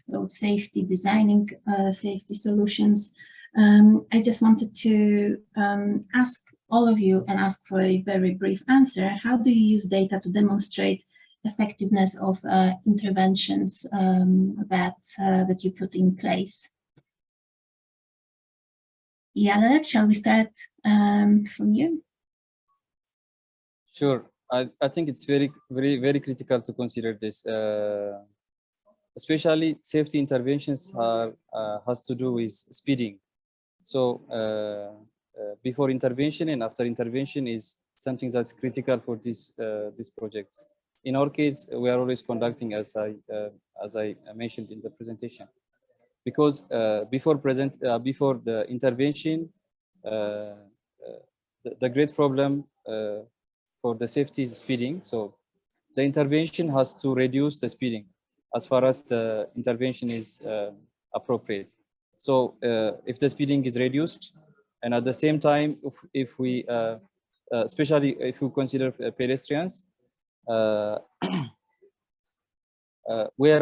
road safety, designing safety solutions. I just wanted to ask all of you and ask for a very brief answer. How do you use data to demonstrate effectiveness of interventions that you put in place? Janet, shall we start from you? Sure. I think it's very critical to consider this. Especially safety interventions has to do with speeding. So before intervention and after intervention is something that's critical for these projects. In our case, we are always conducting, as I mentioned in the presentation, because before the intervention, the great problem for the safety is speeding. So the intervention has to reduce the speeding as far as the intervention is appropriate. So if the speeding is reduced, and at the same time, if we, especially if we consider pedestrians, where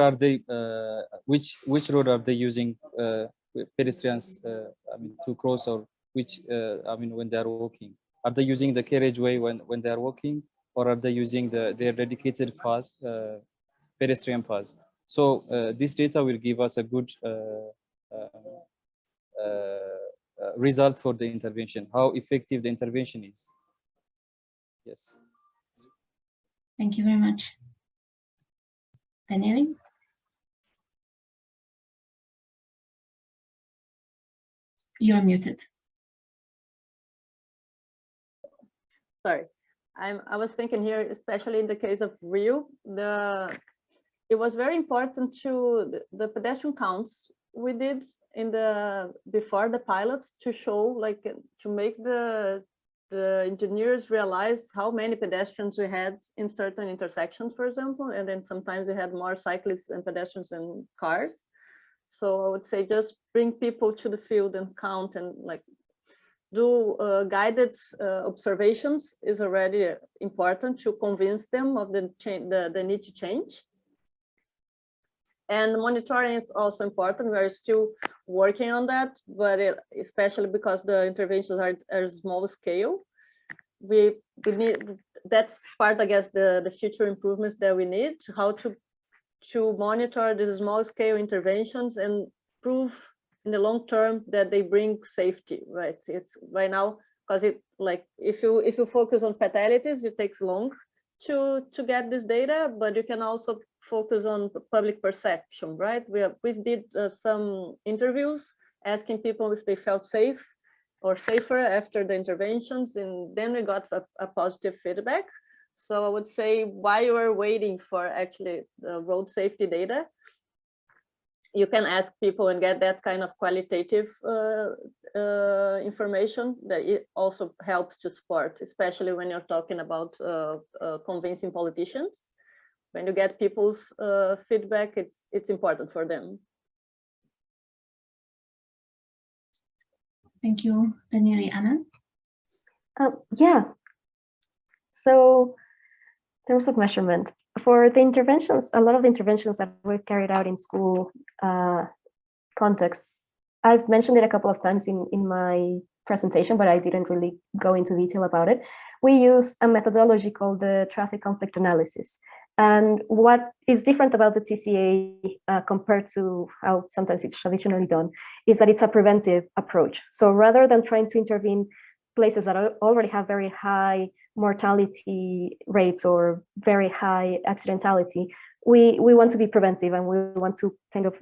are they? Which road are they using pedestrians? I mean, to cross, or which? I mean, when they are walking, are they using the carriageway when they are walking, or are they using their dedicated paths, pedestrian paths? So this data will give us a good result for the intervention, how effective the intervention is. Yes. Thank you very much. Daniele? You're muted. Sorry, I was thinking here, especially in the case of Rio, it was very important to the pedestrian counts we did before the pilots to show, like, to make the engineers realize how many pedestrians we had in certain intersections, for example, and then sometimes we had more cyclists and pedestrians than cars. So I would say just bring people to the field and count, and like do guided observations is already important to convince them of the need to change. And monitoring is also important. We're still working on that, but especially because the interventions are small scale, we need, that's part, I guess, the future improvements that we need, how to monitor these small scale interventions and prove in the long term that they bring safety, right? It's right now, because it, like, if you focus on fatalities, it takes long to get this data, but you can also focus on public perception, right? We did some interviews asking people if they felt safe or safer after the interventions, and then we got a positive feedback. So I would say, while you are waiting for actually the road safety data, you can ask people and get that kind of qualitative information that it also helps to support, especially when you're talking about convincing politicians. When you get people's feedback, it's important for them. Thank you, Daniele. Anna? Yeah. So in terms of measurement, for the interventions, a lot of the interventions that we've carried out in school contexts, I've mentioned it a couple of times in my presentation, but I didn't really go into detail about it. We use a methodology called the traffic conflict analysis. And what is different about the TCA compared to how sometimes it's traditionally done is that it's a preventive approach. So rather than trying to intervene places that already have very high mortality rates or very high accidentality, we want to be preventive, and we want to kind of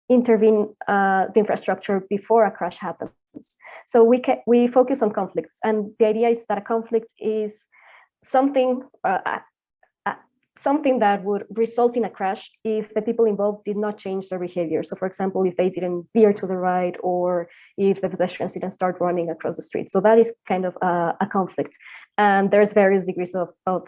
intervene the infrastructure before a crash happens. So we focus on conflicts, and the idea is that a conflict is something something that would result in a crash if the people involved did not change their behavior. So for example, if they didn't veer to the right, or if the pedestrians didn't start running across the street. So that is kind of a conflict. And there's various degrees of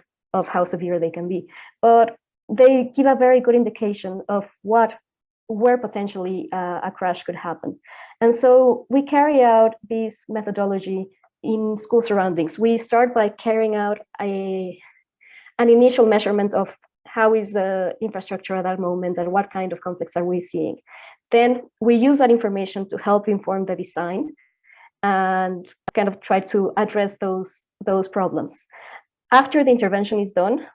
how severe they can be. But they give a very good indication of where potentially a crash could happen. And so we carry out this methodology in school surroundings. We start by carrying out an initial measurement of how is the infrastructure at that moment and what kind of conflicts are we seeing. Then we use that information to help inform the design and kind of try to address those problems. After the intervention is done,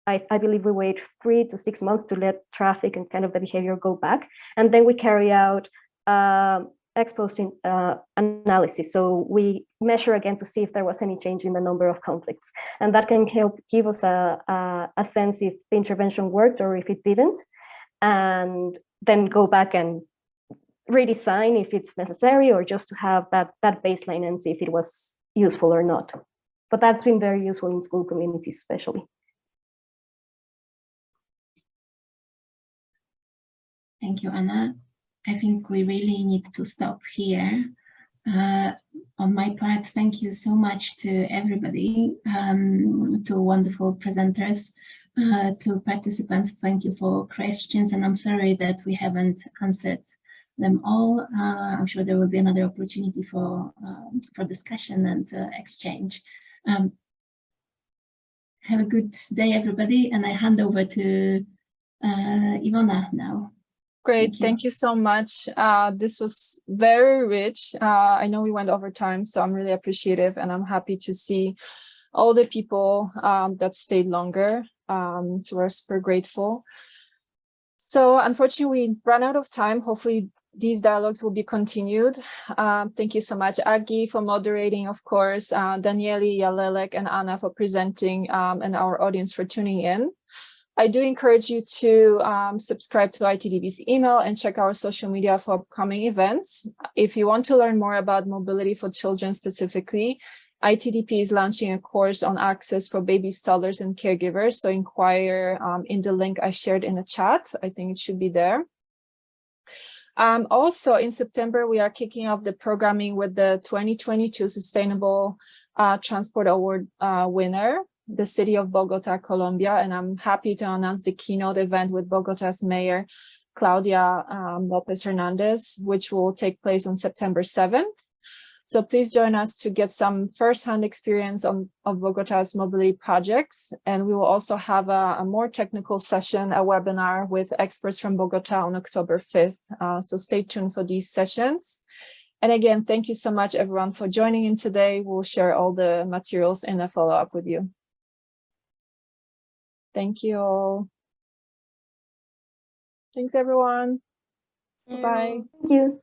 I believe we wait 3 to 6 months to let traffic and kind of the behavior go back. And then we carry out ex-post analysis. So we measure again to see if there was any change in the number of conflicts. And that can help give us a sense if the intervention worked or if it didn't. And then go back and redesign if it's necessary, or just to have that baseline and see if it was useful or not. But that's been very useful in school communities, especially. Thank you, Anna. I think we really need to stop here. On my part, thank you so much to everybody, to wonderful presenters, to participants. Thank you for questions, and I'm sorry that we haven't answered them all. I'm sure there will be another opportunity for discussion and exchange. Have a good day, everybody, and I hand over to Ivana now. Great, thank you so much. This was very rich. I know we went over time, so I'm really appreciative, and I'm happy to see all the people that stayed longer. So we're super grateful. So unfortunately, we ran out of time. Hopefully these dialogues will be continued. Thank you so much, Agi, for moderating, of course, Danieli, Yalelek, and Anna for presenting, and our audience for tuning in. I do encourage you to subscribe to ITDB's email and check our social media for upcoming events. If you want to learn more about mobility for children specifically, ITDP is launching a course on access for babies, toddlers, and caregivers. So inquire in the link I shared in the chat. I think it should be there. Also in September, we are kicking off the programming with the 2022 Sustainable Transport Award winner, the city of Bogota, Colombia, and I'm happy to announce the keynote event with Bogota's mayor, Claudia Lopez Hernandez, which will take place on September 7th. So please join us to get some firsthand experience of Bogota's mobility projects. And we will also have a more technical session, a webinar with experts from Bogota on October 5th. So stay tuned for these sessions. And again, thank you so much, everyone, for joining in today. We'll share all the materials in a follow-up with you. Thank you all. Thanks, everyone. Bye-bye. Thank you.